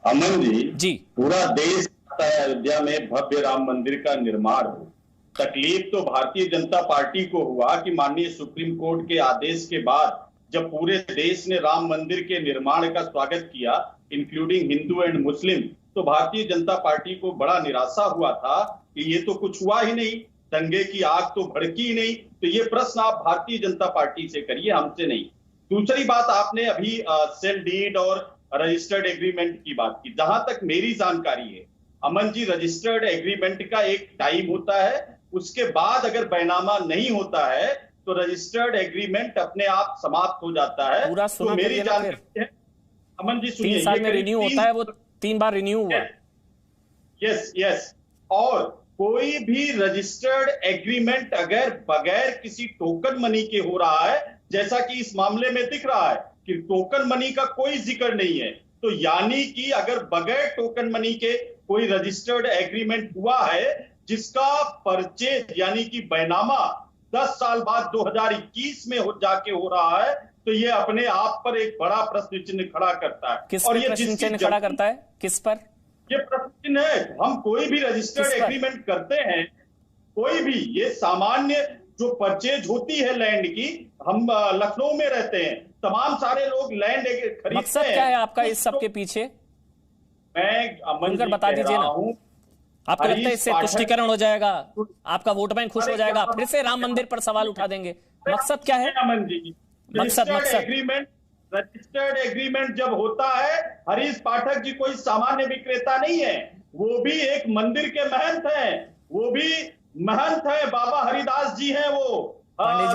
अमन जी, पूरा देश अयोध्या में भव्य राम मंदिर का निर्माण हो। तकलीफ तो भारतीय जनता पार्टी को हुआ कि माननीय सुप्रीम कोर्ट के आदेश के बाद जब पूरे देश ने राम मंदिर के निर्माण का स्वागत किया, इंक्लूडिंग हिंदू एंड मुस्लिम, तो भारतीय जनता पार्टी को बड़ा निराशा हुआ था कि ये तो कुछ हुआ ही नहीं, दंगे की आग तो भड़की ही नहीं। तो ये प्रश्न आप भारतीय जनता पार्टी से करिए, हमसे नहीं। दूसरी बात, आपने अभी सेल डीड और रजिस्टर्ड एग्रीमेंट की बात की। जहां तक मेरी जानकारी है अमन जी, रजिस्टर्ड एग्रीमेंट का एक टाइम होता है, उसके बाद अगर बैनामा नहीं होता है तो रजिस्टर्ड एग्रीमेंट अपने आप समाप्त हो जाता है। पूरा तो मेरी जानकारी है अमन जी, सुनिए, 3 साल में रिन्यू होता है, वो 3 बार रिन्यू हुआ। यस। और कोई भी रजिस्टर्ड एग्रीमेंट अगर बगैर किसी टोकन मनी के हो रहा है, जैसा कि इस मामले में दिख रहा है कि टोकन मनी का कोई जिक्र नहीं है, तो यानी कि अगर बगैर टोकन मनी के कोई रजिस्टर्ड एग्रीमेंट हुआ है जिसका परचेज यानी कि बैनामा 10 साल बाद 2021 में जाके हो रहा है, तो ये अपने आप पर एक बड़ा प्रश्न चिन्ह खड़ा करता है। किस पर प्रश्न चिन्ह खड़ा करता है? किस पर ये प्रश्न चिन्ह है? हम कोई भी रजिस्टर्ड एग्रीमेंट करते हैं, कोई भी, ये सामान्य जो परचेज होती है लैंड की, हम लखनऊ में रहते हैं, तमाम सारे लोग लैंड खरीदते हैं। मकसद क्या है आपका इस सब के पीछे? मैं अमन जी बता दीजिए ना। आपको लगता है इससे तुष्टीकरण हो जाएगा, आपका वोट बैंक खुश हो जाएगा, फिर से राम मंदिर पर सवाल उठा देंगे? मकसद क्या है अमन जी? मकसद रजिस्टर्ड एग्रीमेंट जब होता है, हरीश पाठक जी कोई सामान्य विक्रेता नहीं है, वो भी एक मंदिर के महंत हैं, वो भी महंत है, बाबा हरिदास जी हैं वो,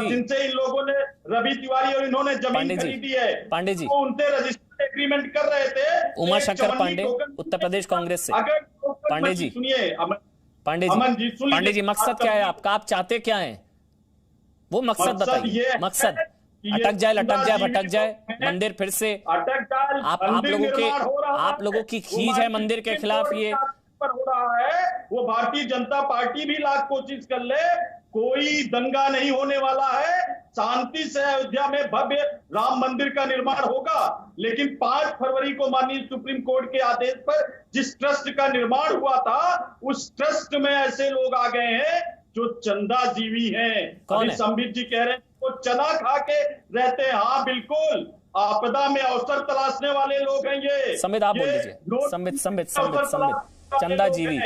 जिनसे इन लोगों ने, रवि तिवारी और इन्होंने जमीन खरीदी है। पांडे जी, तो उनसे रजिस्टर्ड एग्रीमेंट कर रहे थे। उमाशंकर पांडे, उत्तर प्रदेश कांग्रेस से। पांडे जी सुनिए, पांडे जी, मकसद क्या है आपका? आप चाहते क्या है? वो मकसद बताइए। मकसद अटक जाए, लटक जाए, भटक जाए, मंदिर फिर से आप लोगों की खींच है मंदिर के खिलाफ, ये पर हो रहा है। वो भारतीय जनता पार्टी भी लाख कोशिश कर ले, कोई दंगा नहीं होने वाला है। शांति से अयोध्या में भव्य राम मंदिर का निर्माण होगा, लेकिन 5 फरवरी को माननीय सुप्रीम कोर्ट के आदेश पर जिस ट्रस्ट का निर्माण हुआ था, उस ट्रस्ट में ऐसे लोग आ गए हैं जो चंदा जीवी हैं। अभी संबित जी कह रहे हैं वो चना खा के रहते हैं। हाँ बिल्कुल, आपदा में अवसर तलाशने वाले लोग हैं ये। संबित आप बोल दीजिए। संबित चंदा जीवी,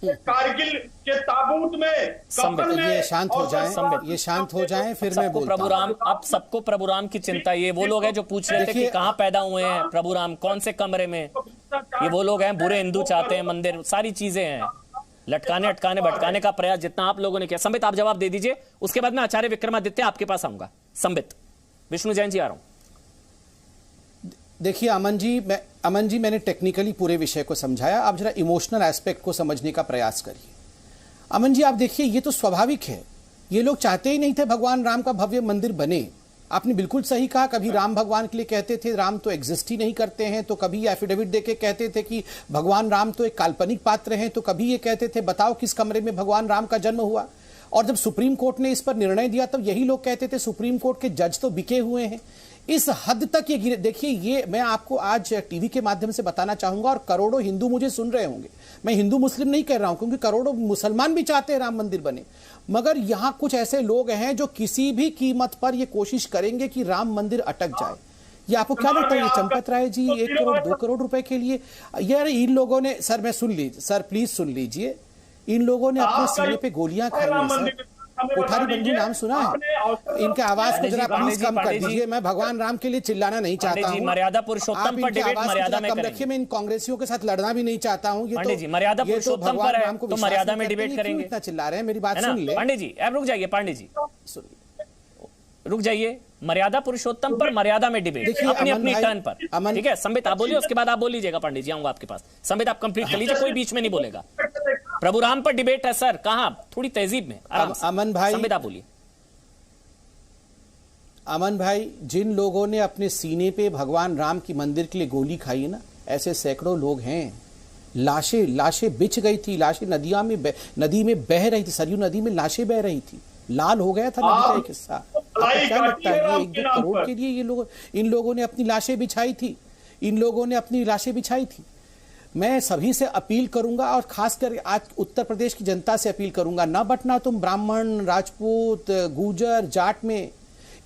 कारगिल के ताबूत में। ये शांत हो जाएं, ये शांत हो जाएं, फिर मैं बोलता हूं। प्रभु राम, अब सबको प्रभु राम की चिंता। ये वो लोग हैं जो पूछ रहे थे कि कहां पैदा हुए हैं प्रभु राम, कौन से कमरे में। ये वो लोग हैं, बुरे हिंदू चाहते हैं मंदिर, सारी चीजें हैं, लटकाने अटकाने भटकाने का प्रयास जितना आप लोगों ने किया। संबित आप जवाब दे दीजिए, उसके बाद मैं आचार्य विक्रमादित्य आपके पास आऊंगा। संबित, विष्णु जैन जी आ रहा हूं। देखिए अमन जी, मैंने टेक्निकली पूरे विषय को समझाया, आप जरा इमोशनल एस्पेक्ट को समझने का प्रयास करिए। अमन जी, आप देखिए, ये तो स्वाभाविक है, ये लोग चाहते ही नहीं थे भगवान राम का भव्य मंदिर बने। आपने बिल्कुल सही कहा, कभी राम भगवान के लिए कहते थे राम तो एग्जिस्ट ही नहीं करते हैं, तो कभी एफिडेविट देके कहते थे कि भगवान राम तो एक काल्पनिक पात्र हैं, तो कभी ये कहते थे बताओ किस कमरे में भगवान राम का जन्म हुआ। और जब सुप्रीम कोर्ट ने इस पर निर्णय दिया तब यही लोग कहते थे सुप्रीम कोर्ट के जज तो बिके हुए हैं। इस हद तक ये गिरे। देखिए, ये मैं आपको आज टीवी के माध्यम से बताना चाहूंगा, और करोड़ों हिंदू मुझे सुन रहे होंगे। मैं हिंदू मुस्लिम नहीं कह रहा हूं, क्योंकि करोड़ों मुसलमान भी चाहते हैं राम मंदिर बने, मगर यहां कुछ ऐसे लोग हैं जो किसी भी कीमत पर ये कोशिश करेंगे कि राम मंदिर अटक जाए। ये आपको क्या लगता है, ये चंपत राय जी 1 करोड़ 2 करोड़ रुपए के लिए? यार इन लोगों ने, सर मैं सुन लीजिए, सर प्लीज सुन लीजिए, इन लोगों ने अपने सीने पे गोलियां खाई हैं सर। कोठारी बंधु नाम सुना है? इनके आवाज को जरा प्लीज कम कर दीजिए। मैं भगवान राम के लिए चिल्लाना नहीं चाहता हूँ, मर्यादा पुरुषोत्तम पर डिबेट मर्यादा में करेंगे। रखिए, मैं इन कांग्रेसियों के साथ लड़ना भी नहीं चाहता हूँ। पंडित जी मर्यादा पुरुषोत्तम पर है तो मर्यादा में डिबेट करेंगे। इतना चिल्ला रहे हैं, मेरी बात सुन ले। पंडित जी आप रुक जाइए, पंडित जी रुक जाइए। मर्यादा पुरुषोत्तम पर मर्यादा में डिबेट, अपनी अपनी टर्न पर, ठीक है? संबित आप बोलिए, उसके बाद आप बोल लीजिएगा। पंडित जी आऊंगा आपके पास। संबित आप कंप्लीट कर लीजिए, कोई बीच में नहीं बोलेगा। प्रभु राम पर डिबेट है सर, कहां? थोड़ी तहजीब में, आराम से। अमन भाई, संबित आप बोलिए। अमन भाई, जिन लोगों ने अपने सीने पे भगवान राम की मंदिर के लिए गोली खाई है ना, ऐसे सैकड़ों लोग हैं। लाशें बिछ गई थी, लाशें नदी में बह रही थी, सरयू नदी में लाशें बह रही थी, लाल हो गया था नदी का एक हिस्सा। आपको क्या लगता है ये 1-2 करोड़ के लिए इन लोगों ने अपनी लाशें बिछाई थी? इन लोगों ने अपनी लाशें बिछाई थी। मैं सभी से अपील करूंगा, और खासकर आज उत्तर प्रदेश की जनता से अपील करूंगा, ना बटना तुम ब्राह्मण, राजपूत, गुर्जर, जाट में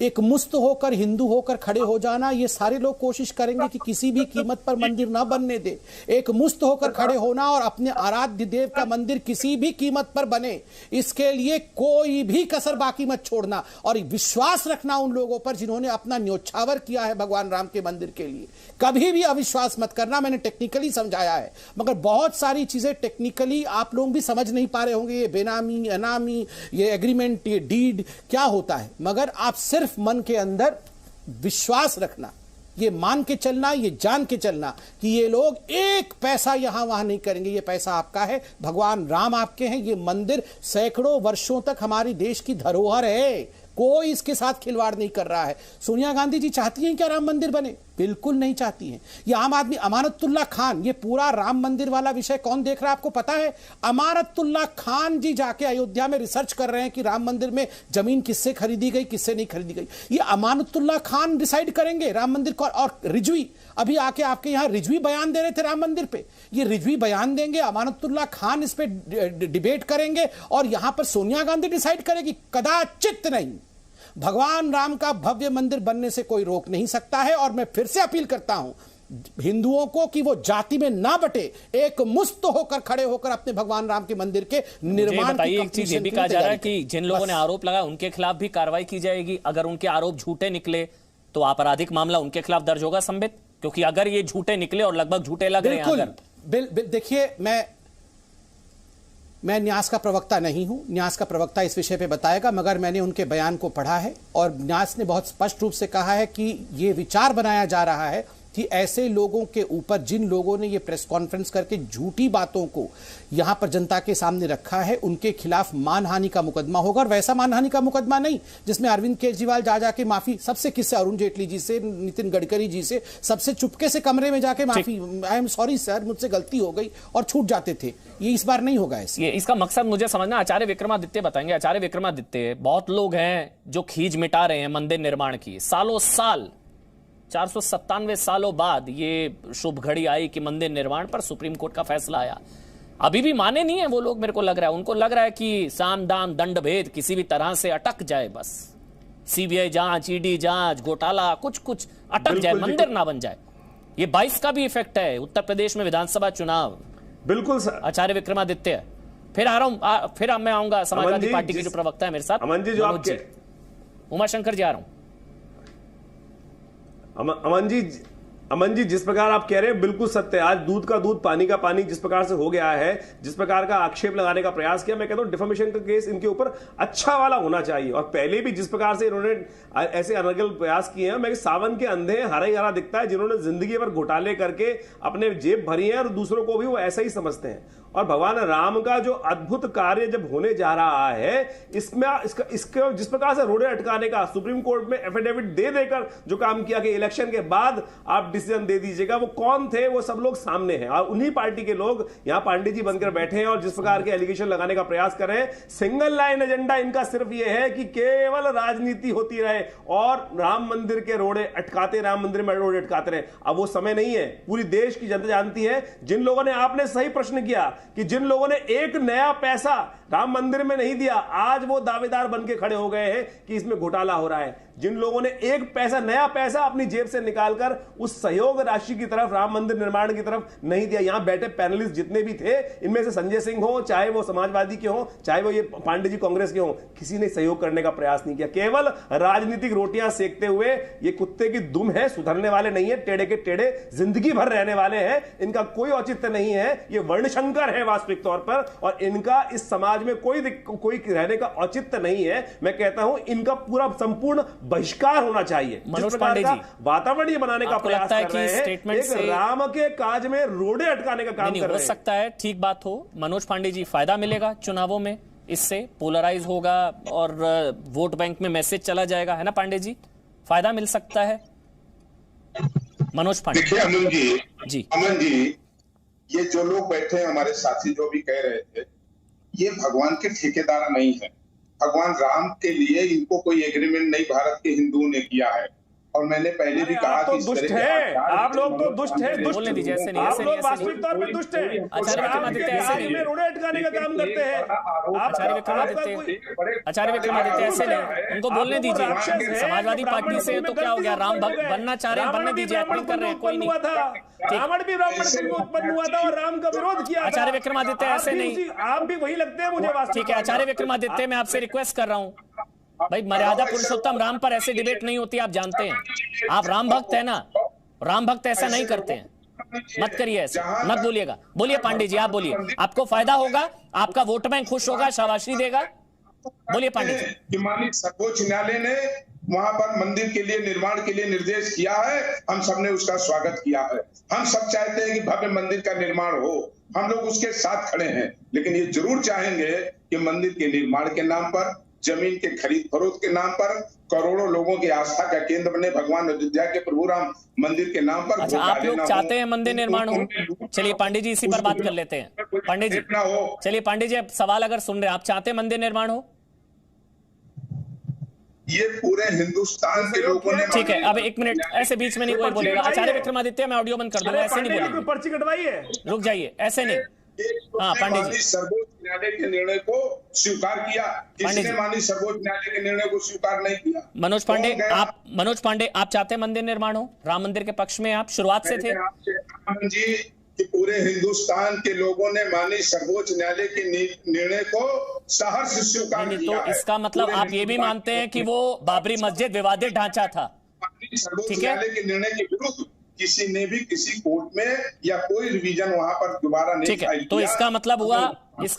एक मुस्त होकर, हिंदू होकर खड़े हो जाना। ये सारे लोग कोशिश करेंगे कि किसी भी कीमत पर मंदिर ना बनने दे। एक मुस्त होकर खड़े होना और अपने आराध्य देव का मंदिर किसी भी कीमत पर बने, इसके लिए कोई भी कसर बाकी मत छोड़ना। और विश्वास रखना उन लोगों पर जिन्होंने अपना न्योछावर किया है भगवान राम के मंदिर के लिए। कभी भी अविश्वास मत करना। मैंने टेक्निकली समझाया है, मगर बहुत सारी चीजें टेक्निकली आप लोग भी समझ नहीं पा रहे होंगे। ये बेनामी, अनामी, ये एग्रीमेंट, ये डीड क्या होता है, मगर आप सिर्फ मन के अंदर विश्वास रखना, ये मान के चलना, ये जान के चलना कि ये लोग एक पैसा यहां वहां नहीं करेंगे। ये पैसा आपका है, भगवान राम आपके हैं, ये मंदिर सैकड़ों वर्षों तक हमारी देश की धरोहर है। कोई इसके साथ खिलवाड़ नहीं कर रहा है। सोनिया गांधी जी चाहती हैं क्या राम मंदिर बने? बिल्कुल नहीं चाहती हैं। ये आम आदमी, अमानतुल्लाह खान, ये पूरा राम मंदिर वाला विषय कौन देख रहा है आपको पता है? अमानतुल्लाह खान जी जाके अयोध्या में रिसर्च कर रहे हैं कि राम मंदिर में जमीन किससे खरीदी गई, किससे नहीं खरीदी गई। ये अमानतुल्लाह खान डिसाइड करेंगे राम मंदिर को। और रिजवी अभी आके आपके यहां रिजवी बयान दे रहे थे राम मंदिर पे, ये रिजवी बयान देंगे, अमानतुल्लाह खान इस पे डिबेट करेंगे, और यहां पर सोनिया गांधी डिसाइड करेगी? कदाचित नहीं। भगवान राम का भव्य मंदिर बनने से कोई रोक नहीं सकता है। और मैं फिर से अपील करता हूं हिंदुओं को कि वो जाति में ना बटे, एक मुस्त होकर खड़े होकर अपने भगवान राम के मंदिर के निर्माण की। एक चीज ये भी कहा जा रहा है कि जिन लोगों ने आरोप लगाया उनके खिलाफ भी कार्रवाई की जाएगी। अगर उनके आरोप झूठे निकले तो आपराधिक मामला उनके खिलाफ दर्ज होगा संबित, क्योंकि अगर ये झूठे निकले और लगभग झूठे लग रहे हैं। देखिए, मैं न्यास का प्रवक्ता नहीं हूं, न्यास का प्रवक्ता इस विषय पे बताएगा, मगर मैंने उनके बयान को पढ़ा है और न्यास ने बहुत स्पष्ट रूप से कहा है कि ये विचार बनाया जा रहा है कि ऐसे लोगों के ऊपर, जिन लोगों ने ये प्रेस कॉन्फ्रेंस करके झूठी बातों को यहां पर जनता के सामने रखा है, उनके खिलाफ मानहानि का मुकदमा होगा। और वैसा मानहानि का मुकदमा नहीं जिसमें अरविंद केजरीवाल जा जाके माफी, सबसे किससे, अरुण जेटली जी से, नितिन गडकरी जी से, सबसे चुपके से कमरे में जाके माफी, आई एम सॉरी सर, मुझसे गलती हो गई, और छूट जाते थे। ये इस बार नहीं होगा। ये इसका मकसद मुझे समझना, आचार्य विक्रमादित्य बताएंगे। आचार्य विक्रमादित्य, बहुत लोग हैं जो खींच मिटा रहे हैं मंदिर निर्माण की। सालों साल, 497 सालों बाद ये शुभ घड़ी आई कि मंदिर निर्माण पर सुप्रीम कोर्ट का फैसला आया। अभी भी माने नहीं है वो लोग, मेरे को लग रहा है। उनको लग रहा है कि साम दाम दंड भेद किसी भी तरह से अटक जाए, बस सीबीआई जांच, ईडी जांच, घोटाला कुछ अटक जाए, मंदिर ना बन जाए। ये 22 का भी इफेक्ट है, उत्तर प्रदेश में विधानसभा चुनाव। बिल्कुल सर। आचार्य विक्रमादित्य, फिर आ रहा हूं, फिर मैं आऊंगा समाजवादी पार्टी के जो प्रवक्ता है मेरे साथ, अमन जी, जो आपके उमाशंकर जी, आ रहा हूं। अमन जी, जिस प्रकार आप कह रहे हैं बिल्कुल सत्य है। आज दूध का दूध, पानी का पानी जिस प्रकार से हो गया है, जिस प्रकार का आक्षेप लगाने का प्रयास किया, मैं कहता हूं डिफेमेशन का केस इनके ऊपर अच्छा वाला होना चाहिए। और पहले भी जिस प्रकार से इन्होंने ऐसे अनर्गल प्रयास किए हैं, मैं सावन के अंधे हरा ही हरा दिखता है, जिन्होंने जिंदगी भर घोटाले करके अपने जेब भरी है और दूसरों को भी वो ऐसा ही समझते हैं। और भगवान राम का जो अद्भुत कार्य जब होने जा रहा है, इसमें इसके जिस प्रकार से रोड़े अटकाने का सुप्रीम कोर्ट में एफिडेविट दे देकर जो काम किया कि इलेक्शन के बाद आप डिसीजन दे दीजिएगा। वो कौन थे, वो सब लोग सामने हैं और उन्हीं पार्टी के लोग यहां पांडे जी बनकर बैठे हैं और जिस प्रकार के एलिगेशन लगाने का प्रयास कर रहे हैं। सिंगल लाइन एजेंडा इनका सिर्फ ये है कि केवल राजनीति होती रहे और राम मंदिर के रोड़े अटकाते, राम मंदिर में रोड़े अटकाते रहे। अब वो समय नहीं है, पूरी देश की जनता जानती है। जिन लोगों ने, आपने सही प्रश्न किया कि जिन लोगों ने एक नया पैसा राम मंदिर में नहीं दिया, आज वो दावेदार बन के खड़े हो गए हैं कि इसमें घोटाला हो रहा है। जिन लोगों ने एक पैसा, नया पैसा अपनी जेब से निकालकर उस सहयोग राशि की तरफ, राम मंदिर निर्माण की तरफ नहीं दिया, यहां बैठे पैनलिस्ट जितने भी थे, इनमें से संजय सिंह हो, चाहे वो समाजवादी के हो, चाहे वो ये पांडे जी कांग्रेस के हो, किसी ने सहयोग करने का प्रयास नहीं किया। केवल राजनीतिक रोटियां सेकते हुए ये कुत्ते की दुम है, सुधरने वाले नहीं है, टेढ़े के टेढ़े जिंदगी भर रहने वाले हैं। इनका कोई औचित्य नहीं है, ये वर्णशंकर है वास्तविक तौर पर, और इनका इस समाज में कोई रहने का औचित्य नहीं है। मैं कहता हूं इनका पूरा संपूर्ण बहिष्कार होना चाहिए। मनोज पांडे जी, वातावरण ये बनाने का प्रयास कर रहे हैं, स्टेटमेंट एक राम के काज में रोड़े अटकाने का काम कर रहे हैं। हो सकता है ठीक बात हो मनोज पांडे जी, फायदा मिलेगा चुनावों में, इससे पोलराइज होगा और वोट बैंक में मैसेज चला जाएगा, है ना पांडे जी? फायदा मिल सकता है मनोज पांडे? देखिए अमन जी, अमन जी, ये जो लोग बैठे हैं हमारे साथी जो भी कह रहे थे, ये भगवान के ठेकेदार नहीं है। भगवान राम के लिए इनको कोई एग्रीमेंट नहीं भारत के हिंदुओं ने किया है। और मैंने पहले भी कहा कि दुष्ट है, आप लोग तो दुष्ट है, बोलने दीजिए, ऐसे नहीं, आप लोग वास्तविक तौर पे दुष्ट है। आचार्य रोड़े अटकाने का काम करते हैं। आचार्य विक्रमादित्य ऐसे नहीं, उनको बोलने दीजिए। समाजवादी पार्टी से तो क्या हो गया, राम भक्त बनना चाह रहे हैं, बनने दीजिए, एक्टिंग कर रहे हैं, कोई नहीं। रावण भी रावण से उत्पन्न हुआ था और राम का विरोध किया। आचार्य विक्रमादित्य ऐसे नहीं, आप भी वही लगते हैं मुझे वास्तव। ठीक है आचार्य विक्रमादित्य, मैं आपसे रिक्वेस्ट कर रहा हूं भाई, मर्यादा पुरुषोत्तम राम पर ऐसे डिबेट नहीं होती, आप जानते हैं। आप राम भक्त है ना, राम भक्त ऐसा नहीं करते हैं, मत करिए ऐसे, मत बोलिएगा। बोलिए पांडे जी, आप बोलिए, आपको फायदा होगा, आपका वोट बैंक खुश होगा, शाबाशी देगा। बोलिए पांडे जी। माननीय सर्वोच्च न्यायालय ने वहां पर मंदिर के लिए, निर्माण के लिए निर्देश किया है, हम सबने उसका स्वागत किया है। हम सब चाहते हैं कि भव्य मंदिर का निर्माण हो, हम लोग उसके साथ खड़े हैं। लेकिन ये जरूर चाहेंगे कि मंदिर के निर्माण के नाम पर, जमीन के खरीद फरोख्त के नाम पर, करोड़ों लोगों की आस्था का केंद्र बने भगवान अयोध्या के प्रभु राम मंदिर के नाम पर। अच्छा, आप लोग चाहते हैं मंदिर निर्माण हो? चलिए पांडे जी, इसी पर बात कर लेते हैं। पांडे जी, चलिए पांडे जी, अब सवाल अगर सुन रहे हैं, आप चाहते हैं मंदिर निर्माण हो? ये पूरे हिंदुस्तान के लोगों ने, ठीक है, अब एक मिनट, ऐसे बीच में नहीं कोई बोलेगा। आचार्य विक्रमादित्य, मैं ऑडियो बंद कर दूंगा, ऐसे नहीं बोलेंगे, पर्ची कटवाई है, रुक जाइए, ऐसे नहीं। हाँ पांडे जी, सर्वोच्च न्यायालय के निर्णय को स्वीकार किया, किसने माननीय सर्वोच्च न्यायालय के निर्णय को स्वीकार नहीं किया? मनोज पांडे, आप चाहते हैं मंदिर निर्माण हो? राम मंदिर के पक्ष में आप शुरुआत से थे जी, कि पूरे हिंदुस्तान के लोगों ने माननीय सर्वोच्च न्यायालय के निर्णय को सहर्ष स्वीकार किया। तो इसका मतलब आप ये भी मानते हैं कि वो बाबरी मस्जिद विवादित ढांचा था? सर्वोच्च न्यायालय के निर्णय के विरुद्ध किसी ने भी किसी कोर्ट में या कोई रिवीजन वहां पर दोबारा नहीं। ठीक है, तो इसका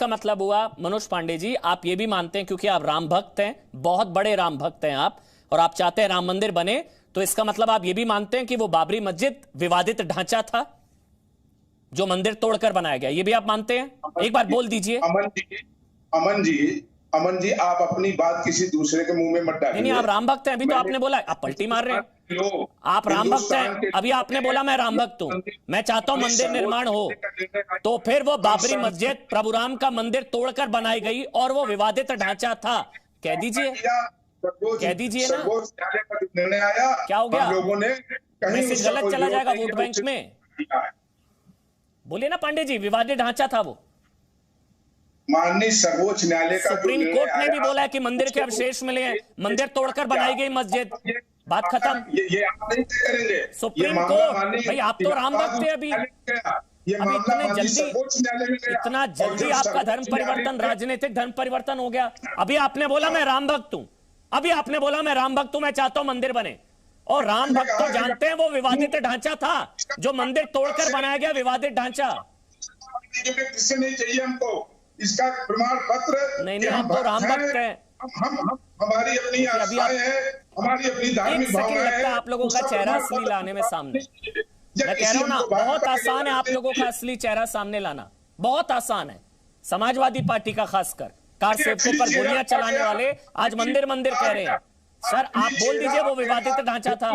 मतलब हुआ मनोज पांडे जी, आप ये भी मानते हैं, क्योंकि आप राम भक्त हैं, बहुत बड़े राम भक्त हैं आप, और आप चाहते हैं राम मंदिर बने, तो इसका मतलब आप ये भी मानते हैं कि वो बाबरी मस्जिद विवादित ढांचा था जो मंदिर तोड़कर बनाया गया, ये भी आप मानते हैं? एक बार बोल दीजिए। अमन जी, आप अपनी बात किसी दूसरे के मुंह में मत डालिए। नहीं, आप राम भक्त हैं, अभी तो आपने बोला, आप पलटी मार रहे हैं। आप राम भक्त हैं, अभी आपने बोला मैं राम भक्त हूं, मैं चाहता हूं मंदिर निर्माण हो, तो फिर वो बाबरी मस्जिद प्रभु राम का मंदिर तोड़कर बनाई गई और वो विवादित ढांचा था, कह दीजिए, कह दीजिए ना। निर्णय आया, क्या हो गया? लोगों ने मैसेज गलत चला जाएगा वोट बैंक में। बोलिए ना पांडे जी, विवादित ढांचा था वो। माननीय सर्वोच्च न्यायालय का सुप्रीम कोर्ट ने भी बोला है कि मंदिर के अवशेष मिले हैं, मंदिर तोड़कर बनाई गई मस्जिद, बात खत्म। ये आप नहीं करेंगे। सुप्रीम कोर्ट, भाई आप तो राम भक्त थे, अभी इतना जल्दी आपका धर्म परिवर्तन, राजनीतिक धर्म परिवर्तन हो गया। अभी आपने बोला मैं राम भक्त हूं, मैं चाहता हूं मंदिर बने, और राम भक्त तो जानते हैं वो विवादित ढांचा था जो मंदिर तोड़कर बनाया गया, विवादित ढांचा। किससे नहीं चाहिए हमको इसका प्रमाण पत्र? नहीं, हम तो राम भक्त हैं, हमारी अपनी आस्थाएं हैं, हमारी अपनी धार्मिक भावनाएं हैं। आप लोगों का चेहरा असली लाने में सामने, मैं कह रहा हूं ना, बहुत आसान है आप लोगों का असली चेहरा सामने लाना, बहुत आसान है। समाजवादी पार्टी का खासकर कार सेवकों पर गोलियां चलाने वाले आज मंदिर कह रहे हैं, सर आप बोल दीजिए वो विवादित ढांचा था।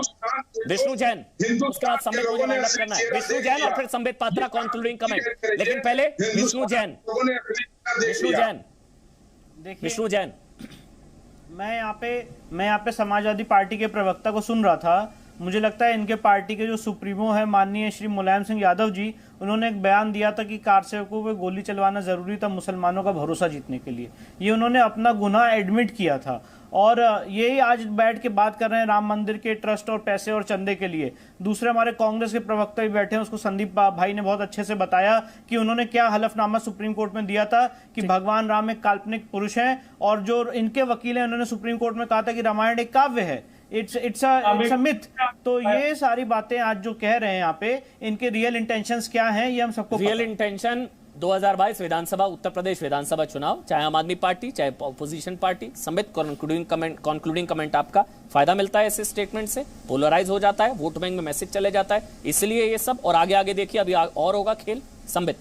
विष्णु जैन, उसके बाद संबित मुझे वाइंड अप करना है। विष्णु जैन और फिर संबित पात्रा कंक्लूडिंग कमेंट, लेकिन पहले विष्णु जैन। विष्णु जैन, मैं यहाँ पे समाजवादी पार्टी के प्रवक्ता को सुन रहा था। मुझे लगता है इनके पार्टी के जो सुप्रीमो है माननीय श्री मुलायम सिंह यादव जी, उन्होंने एक बयान दिया था कि कारसेवकों पे गोली चलवाना जरूरी था मुसलमानों का भरोसा जीतने के लिए। ये उन्होंने अपना गुनाह एडमिट किया था और यही आज बैठ के बात कर रहे हैं राम मंदिर के ट्रस्ट और पैसे और चंदे के लिए। दूसरे हमारे कांग्रेस के प्रवक्ता भी बैठे हैं, उसको संदीप भाई ने बहुत अच्छे से बताया कि उन्होंने क्या हलफनामा सुप्रीम कोर्ट में दिया था कि भगवान राम एक काल्पनिक पुरुष हैं, और जो इनके वकील हैं उन्होंने सुप्रीम कोर्ट में कहा था कि रामायण एक काव्य है, इट्स अ मिथ। तो ये सारी बातें आज जो कह रहे हैं यहाँ पे, इनके रियल इंटेंशंस क्या हैं ये हम सबको रियल इंटेंशन 2022 विधानसभा, उत्तर प्रदेश विधानसभा चुनाव, चाहे आम आदमी पार्टी चाहे opposition party. Sambit concluding comment, आपका फायदा मिलता है ऐसे स्टेटमेंट से, पोलराइज हो जाता है, वोट बैंक में मैसेज चले जाता है, इसलिए ये सब। और आगे आगे देखिए अभी और होगा खेल। संबित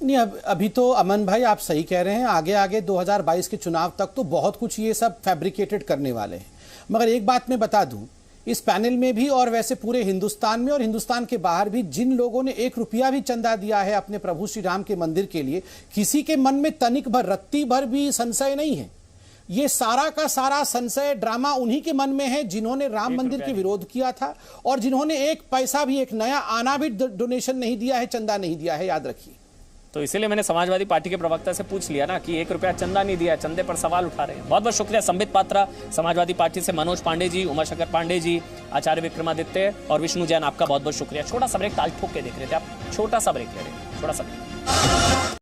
नहीं, अभी तो अमन भाई आप सही कह रहे हैं, आगे आगे 2022 के चुनाव तक तो बहुत कुछ ये सब फैब्रिकेटेड करने वाले हैं। मगर एक बात मैं बता दूं, इस पैनल में भी और वैसे पूरे हिंदुस्तान में और हिंदुस्तान के बाहर भी जिन लोगों ने 1 रुपया भी चंदा दिया है अपने प्रभु श्री राम के मंदिर के लिए, किसी के मन में तनिक भर, रत्ती भर भी संशय नहीं है। ये सारा का सारा संशय ड्रामा उन्हीं के मन में है जिन्होंने राम मंदिर के विरोध किया था और जिन्होंने 1 पैसा भी, एक नया आना भी डोनेशन नहीं दिया है, चंदा नहीं दिया है, याद रखिए। तो इसीलिए मैंने समाजवादी पार्टी के प्रवक्ता से पूछ लिया ना कि 1 रुपया चंदा नहीं दिया, चंदे पर सवाल उठा रहे हैं। बहुत बहुत शुक्रिया संबित पात्रा समाजवादी पार्टी से, मनोज पांडे जी, उमाशंकर पांडे जी, आचार्य विक्रमादित्य और विष्णु जैन, आपका बहुत बहुत शुक्रिया। छोटा सा ब्रेक, ताल ठोक के देख रहे थे आप, छोटा सा ब्रेक ले रहे हैं, छोटा सा ब्रेक।